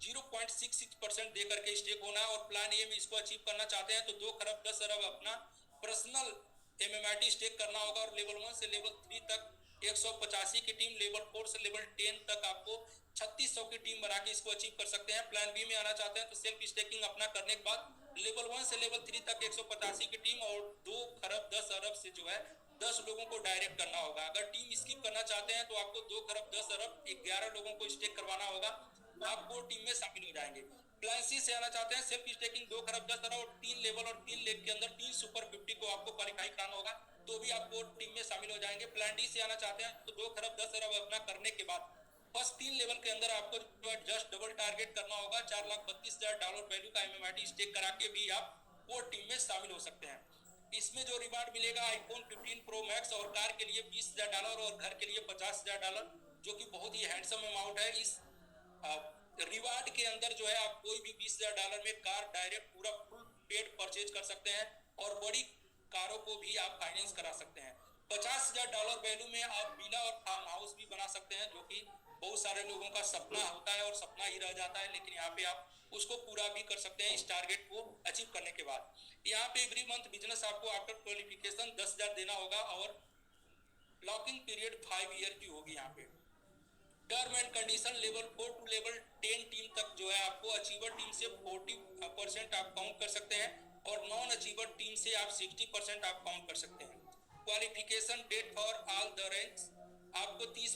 0.66% दे करके स्टेक होना है। और प्लान ए में इसको अचीव करना चाहते हैं तो 2 खरब 10 अरब अपना पर्सनल एमएमआईटी स्टेक करना होगा, और लेवल 1 से लेवल 3 तक 185 की टीम, लेवल 4 से लेवल 10 तक आपको 3600 की टीम बना के इसको अचीव कर सकते हैं। प्लान बी में आना चाहते हैं तो सेल्फ स्टेकिंग अपना करने के बाद लेवल 1 से लेवल 3 तक 185 की टीम और 2 खरब 10 अरब से जो है 10 लोगों को डायरेक्ट करना होगा। अगर टीम स्किप करना चाहते हैं तो आपको 2 खरब 10 अरब 11 लोगों को स्टेक करवाना होगा, आप वो टीम में शामिल हो जाएंगे। प्लान सी से आना चाहते हैं सेल्फ स्टेकिंग 2 खरब 10 अरब और 3 लेवल और 3 लेग के अंदर 3 सुपर 50 को आपको क्वालिफाई कराना होगा, तो भी आप वो टीम में शामिल हो जाएंगे। प्लान डी से आना चाहते हैं तो 2 खरब 10 अरब अपना करने के बाद फर्स्ट 3 लेवल के अंदर आपको जस्ट डबल टारगेट करना होगा, $4,32,000 वैल्यू का एमएमआईटी स्टेक करा के भी आप वो टीम में शामिल हो सकते हैं। इसमें जो रिवार्ड मिलेगा आईफोन 15 प्रो मैक्स और कार के लिए $20,000 और घर के लिए $50,000, जो कि बहुत ही हैंडसम अमाउंट है। इस रिवार्ड के अंदर जो है आप कोई भी $20,000 में कार डायरेक्ट पूरा फुल पेड परचेज कर सकते हैं, और बड़ी कारों को भी आप फाइनेंस करा सकते हैं। $50,000 वैल्यू में आप विला और फार्म हाउस भी बना सकते हैं, जो कि बहुत सारे लोगों का सपना होता है और सपना ही रह जाता है, लेकिन यहाँ पे आप उसको पूरा भी कर सकते हैं इस टारगेट को अचीव करने के बाद। यहाँ पे एवरी मंथ बिजनेस आपको आफ्टर क्वालिफिकेशन 10,000 देना होगा, और लॉकिंग पीरियड 5 ईयर की होगी। यहाँ पे term and condition level 4 to level 10 team तक जो है आपको अचीवर टीम से 40% आप काउंट कर सकते हैं, और नॉन अचीवर टीम से आप 60% आप काउंट कर सकते हैं। Qualification date for all the ranks आपको 30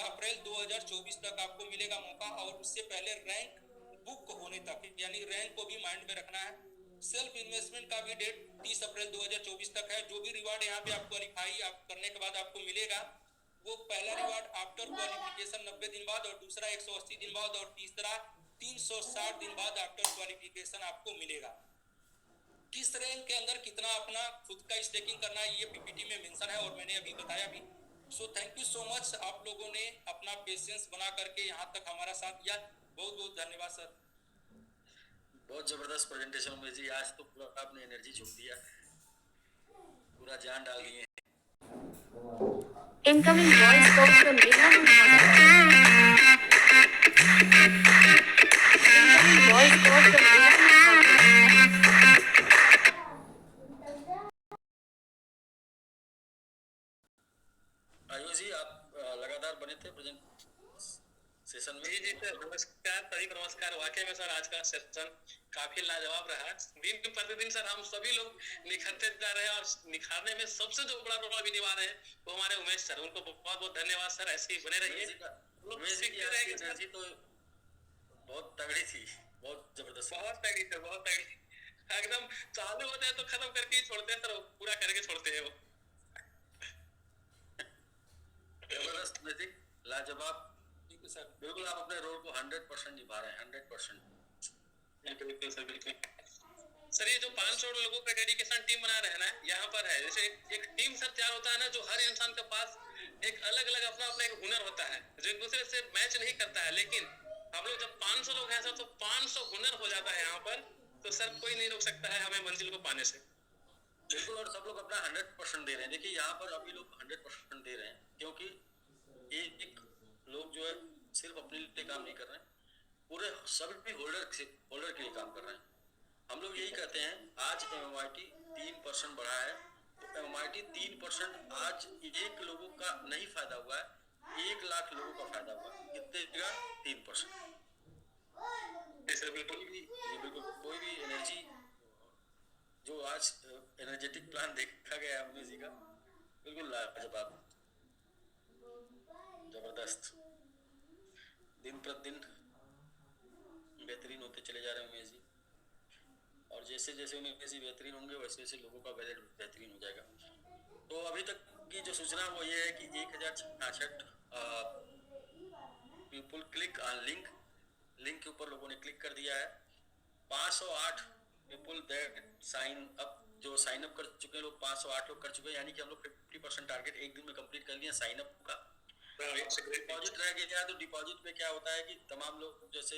अप्रैल 2024 तक आपको मिलेगा मौका, और उससे पहले रैंक बुक होने तक, यानी रैंक को भी माइंड में रखना है। सेल्फ इन्वेस्टमेंट का भी डेट 30 अप्रैल 2024 तक है। जो भी रिवार्ड यहाँ पे आप क्वालिफाई आप करने के बाद आपको मिलेगा, वो पहला रिवार्ड आफ्टर क्वालिफिकेशन 90 दिन बाद, और दूसरा 180 दिन बाद, और तीसरा 360 दिन बाद आफ्टर क्वालिफिकेशन आपको मिलेगा। किस रैंक के अंदर कितना अपना खुद का स्टेकिंग करना है ये पीपीटी में मेंशन है, और मैंने अभी बताया भी। So thank you so much, आप लोगों ने अपना पेशेंस बना करके यहाँ तक हमारा साथ दिया, बहुत बहुत धन्यवाद सर। बहुत जबरदस्त प्रेजेंटेशन उमेश जी, आज तो पूरा आपने एनर्जी झोंक दिया, पूरा जान डाल दिए। Incoming voice call from Rehan Mohammed. Incoming voice call from Rehan Mohammed. Ayush जी आप लगातार बने थे प्रेजेंट सेशन में। जी सर, नमस्कार, सभी को नमस्कार। वाकई में सर आज का सेशन काफी लाजवाब रहा। दिन प्रतिदिन सर हम सभी लोग निखरते जा रहे हैं, और निखारने में सबसे जो बड़ा रोल भी निभा रहे हैं वो हमारे उमेश सर, उनको बहुत बहुत धन्यवाद सर, ऐसे ही बने रहिए। उमेश जी की आज की एनर्जी तो बहुत तगड़ी थी, बहुत जबरदस्त, बहुत तगड़ी सर, बहुत तगड़ी। एकदम चालू होता है तो खत्म करके ही छोड़ते हैं सर, पूरा करके छोड़ते हैं वो। जबरदस्त नितिन, लाजवाब। ठीक है सर। बिल्कुल आप अपने रोल को 100% निभा रहे हैं, 100%। बिल्कुल सर, बिल्कुल सर। ये जो 500 लोगों का डेडिकेशन टीम बना रहे हैं ना, यहाँ पर है जैसे एक टीम सर तैयार होता है ना, जो हर इंसान के पास एक अलग अलग अपना अपना एक हुनर होता है, जो एक दूसरे से मैच नहीं करता है, लेकिन हम लोग जब 500 लोग हैं सर, तो 500 हुनर हो जाता है यहाँ पर, तो सर कोई नहीं रोक सकता है हमें मंजिल को पाने से। बिल्कुल, और सब लोग अपना 100% दे रहे हैं। देखिए यहाँ पर अभी लोग 100% दे रहे हैं, क्योंकि एक लोग जो है सिर्फ अपने लिए काम नहीं कर रहे हैं, पूरे सभी होल्डर के लिए काम कर रहे हैं। हम लोग यही कहते हैं, आज MMIT 3% बढ़ा है, तो MMIT 3% आज एक लोगों का नहीं फायदा हुआ है, 1 लाख लोगों का फायदा हुआ है। कितने का? 3%। बिल्कुल कोई भी एनर्जी जो आज एनर्जेटिक प्लान देखा गया है उमेश जी का, बिल्कुल लाजवाब, जबरदस्त। दिन प्रतिदिन बेहतरीन होते चले जा रहे हैं उमेश जी, और जैसे जैसे उमेश जी बेहतरीन होंगे वैसे वैसे लोगों का बजट बेहतरीन हो जाएगा। तो अभी तक की जो सूचना वो ये है कि 1066 पीपल क्लिक ऑन लिंक के ऊपर लोगों ने क्लिक कर दिया है। 508 पीपल दैट साइन अप, जो साइन अप कर चुके हैं लोग 508 लोग कर चुके हैं, यानी कि हम लोग 50% टारगेट एक दिन में कंप्लीट कर लिया साइन अप का। डिपॉजिट रह गया, तो डिपॉजिट में क्या होता है कि तमाम लोग, जैसे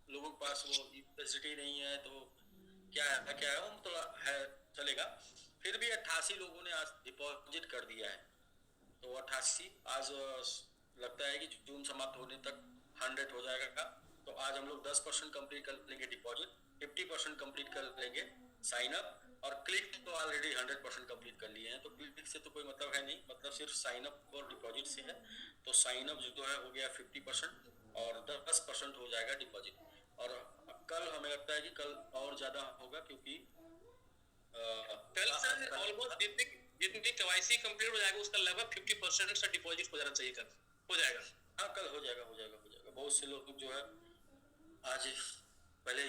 लोगों के पास वो यूनिवर्सिटी नहीं है, तो क्या है वो थोड़ा है चलेगा, फिर भी 88 लोगों ने आज डिपॉजिट कर दिया है। तो 88 आज लगता है कि जून समाप्त होने तक 100 हो जाएगा। तो आज हम लोग 10% कंप्लीट कर लेंगे डिपॉजिट, 50% कंप्लीट कर लेंगे साइन अप, और क्लिक तो ऑलरेडी 100% कंप्लीट कर लिए हैं। तो क्लिक से तो कोई मतलब है नहीं, मतलब सिर्फ साइन अप और डिपॉजिट से है। तो साइन अप जो है हो गया 50% और 10% हो जाएगा डिपॉजिट। और कल हमें लगता है कि कल और ज्यादा होगा, क्योंकि कल सर ऑलमोस्ट जितनी KYC कंप्लीट हो जाएगा उसका लगभग 50% से डिपॉजिट हो जाना चाहिए, कल हो जाएगा। हाँ कल हो जाएगा। बहुत से लोग जो है आज पहले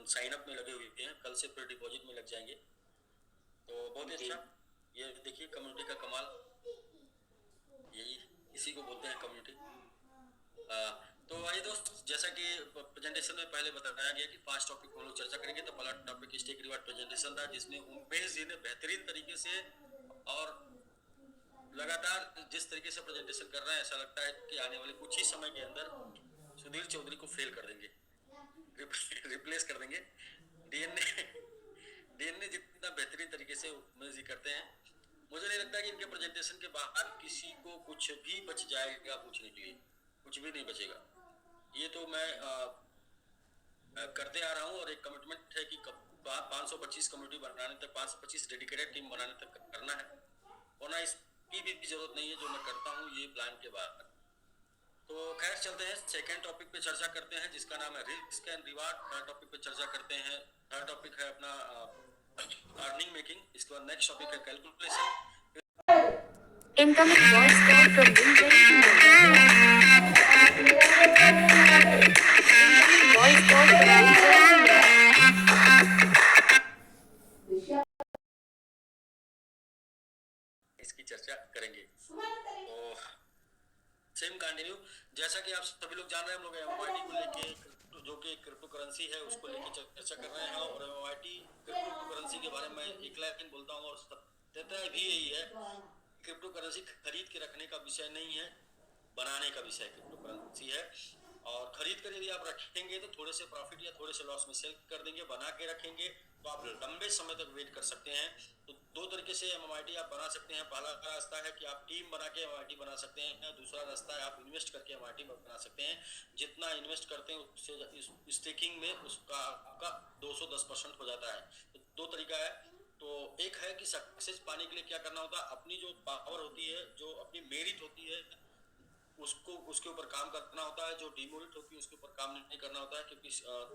साइन अप में लगे हुए हैं, कल से फिर डिपॉजिट में लग जाएंगे। तो बहुत अच्छा, ये देखिए कम्युनिटी का कमाल, यही इसी को बोलते हैं कम्युनिटी। तो आइए दोस्त, जैसा कि प्रेजेंटेशन में पहले बताया गया कि 5 टॉपिक हम लोग चर्चा करेंगे, तो पहला टॉपिक स्टेक रिवार्ड प्रेजेंटेशन था, जिसमें उमेश जी ने बेहतरीन तरीके से और लगातार जिस तरीके से प्रेजेंटेशन कर रहे हैं, ऐसा लगता है कि आने वाले कुछ ही समय के अंदर सुधीर चौधरी को फेल कर देंगे, रिप्लेस कर देंगे। डीएनए जितना बेहतरीन तरीके से उमेश जी करते हैं, मुझे नहीं लगता कि इनके प्रेजेंटेशन के बाद किसी को कुछ भी बच जाएगा पूछने के लिए, कुछ भी नहीं बचेगा। ये तो मैं करते आ रहा हूँ, और एक कमिटमेंट है कि 525 कम्युनिटी बनाने तक, 525 डेडिकेटेड टीम बनाने तक करना है, वरना इसकी भी जरूरत नहीं है जो मैं करता हूँ ये प्लान के बाद। तो खैर चलते हैं, सेकेंड टॉपिक पे चर्चा करते हैं, जिसका नाम है risk and reward. Third topic पे चर्चा करते हैं, थर्ड टॉपिक है अपना अर्निंग मेकिंग। इसके बाद नेक्स्ट टॉपिक है calculation. Incoming voice call from Incoming voice call इसकी चर्चा करेंगे। तो सेम कंटिन्यू, जैसा कि आप सभी लोग जान रहे हैं, हम लोग MMIT को लेके, जो कि क्रिप्टो करेंसी है, उसको लेके चर्चा कर रहे हैं। और MMIT क्रिप्टो करेंसी के बारे में एक लाइन बोलता हूँ, और सत्यता भी यही है, क्रिप्टो करेंसी खरीद के रखने का विषय नहीं है, बनाने का विषय क्रिप्टो करेंसी है। और खरीद कर यदि आप रखेंगे तो थोड़े से प्रॉफिट या थोड़े से लॉस में सेल कर देंगे, बना के रखेंगे तो आप लंबे समय तक वेट कर सकते हैं। तो दो तरीके से MMIT आप बना सकते हैं। पहला रास्ता है कि आप टीम बना के MMIT बना सकते हैं, दूसरा रास्ता है आप इन्वेस्ट करके MMIT बना सकते हैं। जितना इन्वेस्ट करते हैं उससे स्टेकिंग में उसका आपका 210% हो जाता है। तो दो तरीका है। तो एक है कि सक्सेस पाने के लिए क्या करना होता है, अपनी जो पावर होती है, जो अपनी मेरिट होती है, उसको उसके ऊपर काम करना होता है। जो डीमेरिट होती है उसके ऊपर काम नहीं करना होता है, क्योंकि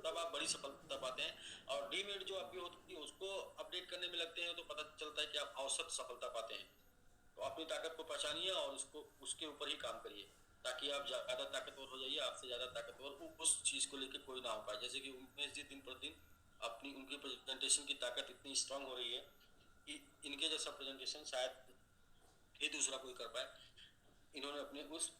तब आप बड़ी सफलता पाते हैं। और डीमेरिट जो आपकी होती है उसको अपडेट करने में लगते हैं तो पता चलता है कि आप औसत सफलता पाते हैं। तो अपनी ताकत को पहचानिए और उसके ऊपर ही काम करिए, ताकि आप ज्यादा ताकतवर हो जाइए। आपसे ज्यादा ताकतवर उस चीज को लेकर कोई ना हो पाए। जैसे कि उमेश जी दिन प्रतिदिन अपनी उनकी प्रेजेंटेशन की ताकत इतनी स्ट्रांग हो रही है कि इनके जैसा प्रेजेंटेशन शायद ही दूसरा कोई कर पाए। इन्होंने अपने उस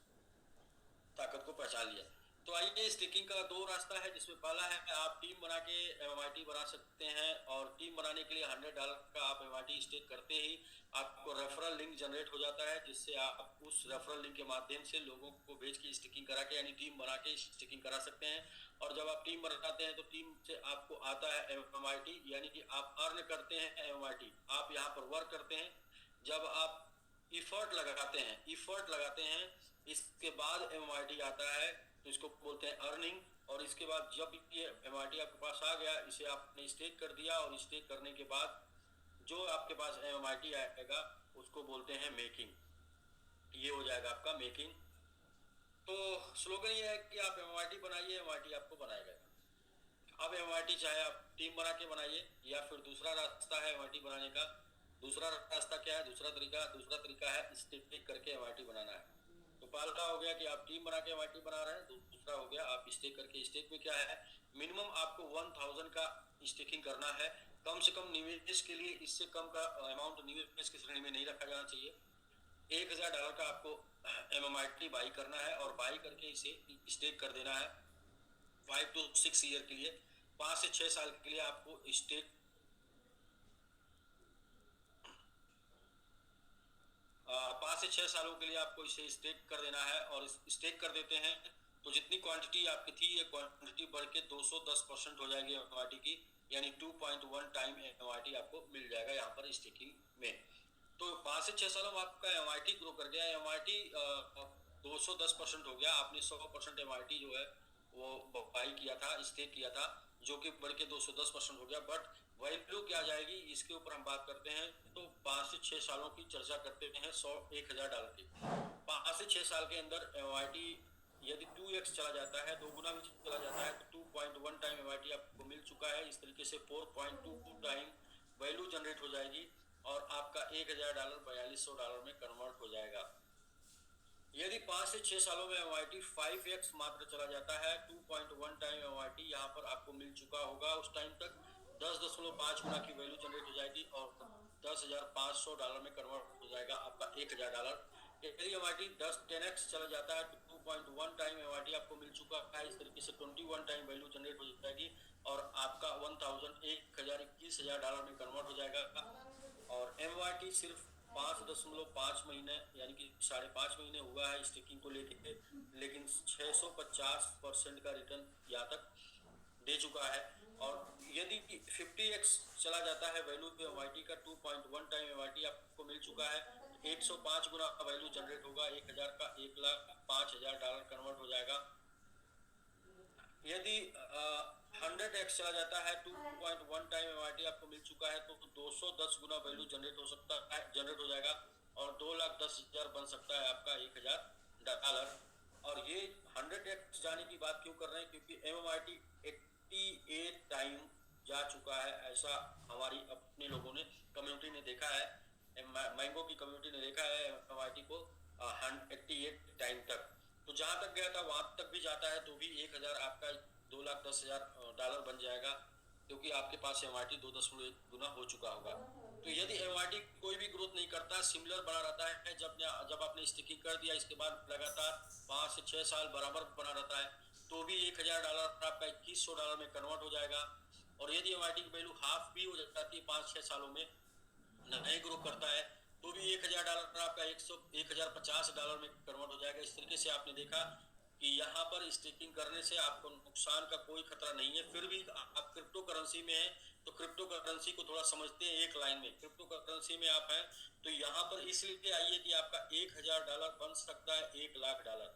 ताकत को पहचान लिया। तो आइए, स्टेकिंग का दो रास्ता है, जिसमें पहला है आप टीम बना के MMIT बना सकते हैं, और टीम बनाने के लिए $100 का आप MMIT स्टेक करते ही आपको रेफरल लिंक जनरेट हो जाता है, जिससे आप उस रेफरल लिंक के माध्यम से लोगों को भेज के स्टेकिंग करा के, यानी टीम बना के स्टेकिंग करा सकते हैं। और जब आप टीम बनाते हैं तो टीम से आपको आता है MMIT, यानी कि आप अर्न करते हैं MMIT। आप यहाँ पर वर्क करते हैं, जब आप इफर्ट लगाते हैं, इसके बाद MMIT आता है, तो इसको बोलते हैं अर्निंग। और इसके बाद जब ये MMIT आपके पास आ गया, इसे आपने स्टेक कर दिया, और स्टेक करने के बाद जो आपके पास MMIT आएगा उसको बोलते हैं मेकिंग। ये हो जाएगा आपका मेकिंग। तो स्लोगन ये है कि आप MMIT बनाइए, MMIT आपको बनाएगा। अब MMIT चाहे आप टीम बना के बनाइए, या फिर दूसरा रास्ता है MMIT बनाने का। दूसरा रास्ता क्या है? दूसरा तरीका है स्टेक करके MMIT बनाना है। तो पहला हो गया कि आप टीम बना के MMIT बना रहे हैं, दूसरा हो गया आप स्टेक करके। स्टेक में क्या है? मिनिमम आपको 1000 का स्टेकिंग करना है। कम से कम निवेश के लिए इससे कम का अमाउंट निवेश की श्रेणी में नहीं रखा जाना चाहिए। $1000 का आपको MMIT बाई करना है, और बाई करके इसे स्टेक कर देना है 5 to 6 ईयर के लिए। 5 से 6 साल के लिए आपको स्टेक 5 से 6 सालों के लिए आपको इसे स्टेक कर देना है। और स्टेक कर देते हैं तो जितनी क्वांटिटी आपकी थी, ये क्वांटिटी बढ़ के 210% हो जाएगी MMIT की, यानी 2.1 टाइम MMIT आपको मिल जाएगा यहाँ पर स्टेकिंग में। तो 5 से 6 सालों में आपका MMIT ग्रो कर गया। MMIT 210% हो गया। आपने 100% MMIT जो है वो बाई किया था, स्टेक किया था, जो कि बढ़ के 210% हो गया। बट वैल्यू क्या जाएगी, इसके ऊपर हम बात करते हैं। तो 5 से 6 सालों की चर्चा करते हैं, $1000 की। 5 से 6 साल के अंदर MMIT यदि 2x चला जाता है, 2 गुना भी चला जाता है, तो 2.1 टाइम MMIT आपको मिल चुका है। इस तरीके से 4.22 टाइम वैल्यू जनरेट हो जाएगी, और आपका $1000 $4200 में कन्वर्ट हो जाएगा। यदि 5 से 6 सालों में MMIT 5x मात्र चला जाता है, 2.1 टाइम MMIT यहाँ पर आपको मिल चुका होगा। उस टाइम तक 10.5 गुना की वैल्यू जनरेट हो जाएगी, और $10,500 में कन्वर्ट हो जाएगा आपका $1000। यदि MMIT 10x चला जाता है तो 2.1 टाइम MMIT आपको मिल चुका है। इस तरीके से 21 टाइम वैल्यू जनरेट हो जाएगी, और आपका $1021,000 में कन्वर्ट हो जाएगा। और MMIT सिर्फ 5.5 महीने, यानी कि 5.5 महीने हुआ है स्टेकिंग को लेके, लेकिन 650% का रिटर्न यहाँ तक दे चुका है। और यदि 50x चला जाता है वैल्यू पे MMIT का, 2.1 टाइम MMIT आपको मिल चुका है, 105 गुना वैल्यू जनरेट होगा। 1000 का $1,05,000 कन्वर्ट हो जाएगा। यदि 100x चला जाता है, 2.1 टाइम MMIT आपको मिल चुका है, तो 210 गुना वैल्यू जनरेट हो जाएगा, और 2,10,000 बन सकता है आपका $1000। और ये 100x जाने की बात क्यों कर रहे हैं? क्योंकि MMIT 88 टाइम जा चुका है, ऐसा हमारी अपने लोगों ने, कम्युनिटी ने देखा है। मैंगो की कम्युनिटी ने देखा है MMIT को 88 टाइम तक। तो जहां तक गया था वहां तक भी जाता है, तो भी 1000 आपका $2,10,000 बन जाएगा, क्योंकि आपके पास MMIT 2.1 गुना हो चुका होगा। तो यदि MMIT कोई भी ग्रोथ नहीं करता, सिमिलर बना रहता है, जब आपने स्टिकिंग कर दिया, इसके बाद लगातार 5 से 6 साल बराबर बना रहता है, तो भी $1000 आपका $2100 में कन्वर्ट हो जाएगा। और यदि MMIT की वैल्यू हाफ भी हो जाती है 5-6 सालों में, नहीं ग्रो करता है, तो भी $1000 आपका $1050 में कन्वर्ट हो जाएगा। इस तरीके से आपने देखा कि यहाँ पर स्टेकिंग करने से आपको नुकसान का कोई खतरा नहीं है। फिर भी आप क्रिप्टो करेंसी में हैं, तो क्रिप्टो करेंसी को थोड़ा समझते हैं एक लाइन में। क्रिप्टो करेंसी में आप हैं, तो यहाँ पर इसलिए आइए कि आपका $1000 बन सकता है $1,00,000।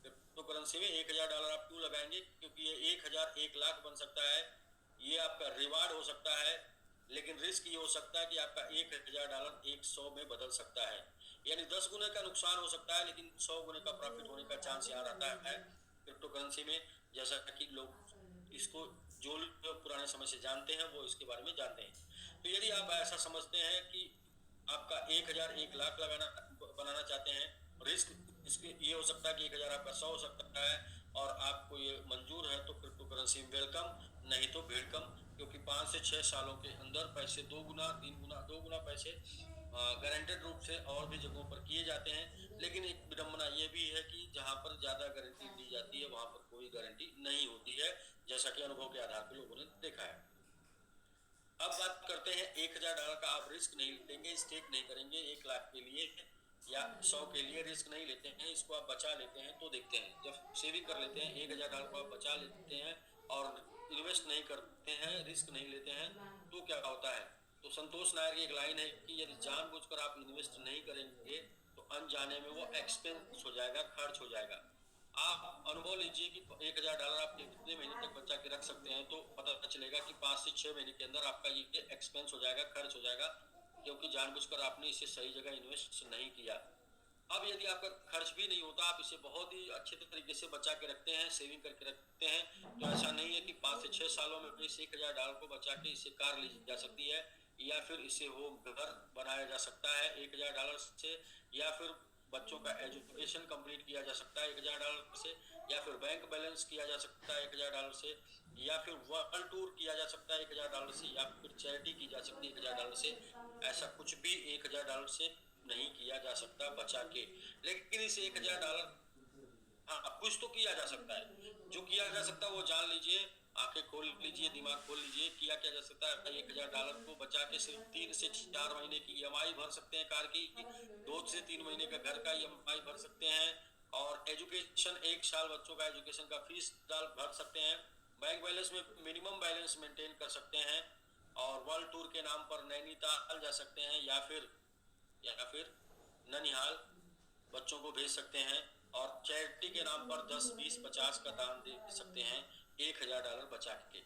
क्रिप्टो करेंसी में $1000 आप क्यों लगाएंगे? क्योंकि ये 1000 1,00,000 बन सकता है, ये आपका रिवार्ड हो सकता है। लेकिन रिस्क ये हो सकता है कि आपका $1000 100 में बदल सकता है, यानी 10 गुने का नुकसान हो सकता है, लेकिन 100 गुने का प्रॉफिट होने का चांस यहाँ रहता है क्रिप्टो करेंसी में। जैसा कि लोग इसको, जो लोग पुराने समय से जानते हैं, वो इसके बारे में जानते हैं। तो यदि आप ऐसा समझते हैं कि आपका 1000 1,00,000 बनाना चाहते हैं, रिस्क इसके ये हो सकता है कि 1000 आपका 100 हो सकता है, और आपको ये मंजूर है, तो क्रिप्टो करेंसी में वेलकम, नहीं तो वेलकम क्योंकि 5 से 6 सालों के अंदर पैसे 2 गुना 3 गुना 2 गुना पैसे गारंटेड रूप से और भी जगहों पर किए जाते हैं। लेकिन एक विडंबना ये भी है कि जहां पर ज्यादा गारंटी दी जाती है वहां पर कोई गारंटी नहीं होती है, जैसा कि अनुभव के आधार पर लोगों ने देखा है। अब बात करते हैं $1000 का आप रिस्क नहीं लेंगे, स्टेक नहीं करेंगे 1 लाख के लिए या 100 के लिए रिस्क नहीं लेते हैं, इसको आप बचा लेते हैं तो देखते हैं। जब सेविंग कर लेते हैं $1000 को आप बचा लेते हैं और इन्वेस्ट नहीं करते हैं, रिस्क नहीं लेते हैं, तो क्या होता है। तो संतोष नायर की एक लाइन है कि यदि जानबूझकर आप इन्वेस्ट नहीं करेंगे तो अनजाने में वो एक्सपेंस हो जाएगा, खर्च हो जाएगा। आप अनुभव लीजिए कि $1000 आप कितने महीने तक बचा के रख सकते हैं, तो पता चलेगा कि 5 से 6 महीने के अंदर आपका ये एक्सपेंस हो जाएगा, खर्च हो जाएगा, क्योंकि जानबूझकर आपने इसे सही जगह इन्वेस्ट नहीं किया। अब यदि आपका खर्च भी नहीं होता, आप इसे बहुत ही अच्छे तरीके से बचा के रखते हैं, सेविंग करके रखते हैं, तो ऐसा नहीं है कि 5 से 6 सालों में इस $1000 को बचा के इसे कार ली जा सकती है, या फिर इसे होम घर बनाया जा सकता है $1000 से, या फिर बच्चों का एजुकेशन कंप्लीट किया जा सकता है $1000 से, या फिर बैंक बैलेंस किया जा सकता है $1000 से, या फिर वर्ल्ड टूर किया जा सकता है $1000 से, या फिर चैरिटी की जा सकती है $1000 से। ऐसा कुछ भी $1000 से नहीं किया जा सकता बचा के। लेकिन इस $1000 हाँ कुछ तो किया जा सकता है, जो किया जा सकता है वो जान लीजिए, आंखें खोल लीजिए, दिमाग खोल लीजिए, किया क्या जा सकता है। $1000 को बचा के सिर्फ 3 से 4 महीने की EMI भर सकते हैं कार की, 2 से 3 महीने का घर का EMI भर सकते हैं, और एजुकेशन 1 साल बच्चों का एजुकेशन का फीस भर सकते हैं। बैंक बैलेंस में मिनिमम बैलेंस मेंटेन कर सकते हैं, और वर्ल्ड टूर के नाम पर नैनीताल जा सकते हैं, या फिर ननिहाल बच्चों को भेज सकते हैं, और चैरिटी के नाम पर 10, 20, 50 का दान दे सकते हैं $1000 बचा के।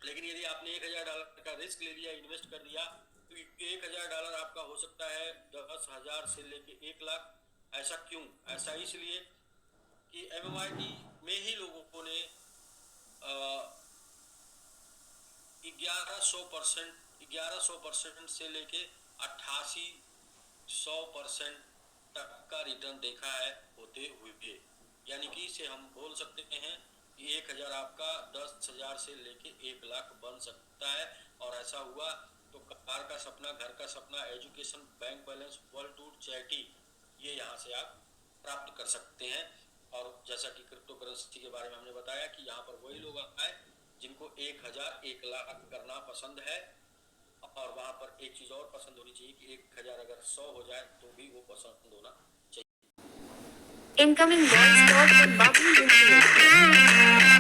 लेकिन यदि आपने $1000 का रिस्क ले लिया, इन्वेस्ट कर दिया, तो $1000 आपका हो सकता है 10,000 से लेके 1 लाख। ऐसा क्यों? ऐसा इसलिए कि MMIT में ही लोगों ने 1100% से लेके 8800% तक का रिटर्न देखा है होते हुए। यानी कि इसे हम बोल सकते हैं कि 1000 आपका 10,000 से लेके 1 लाख बन सकता है। और ऐसा हुआ तो कार का सपना, घर का सपना, education, bank balance, world tour, charity, ये यहाँ से आप प्राप्त कर सकते हैं। और जैसा कि क्रिप्टो करेंसी के बारे में हमने बताया कि यहाँ पर वही लोग आए जिनको 1000, 1 लाख करना पसंद है, और वहां पर एक चीज और पसंद होनी चाहिए कि 1000 अगर 100 हो जाए तो भी वो पसंद होना चाहिए। Incoming voice call from Babu Vinci.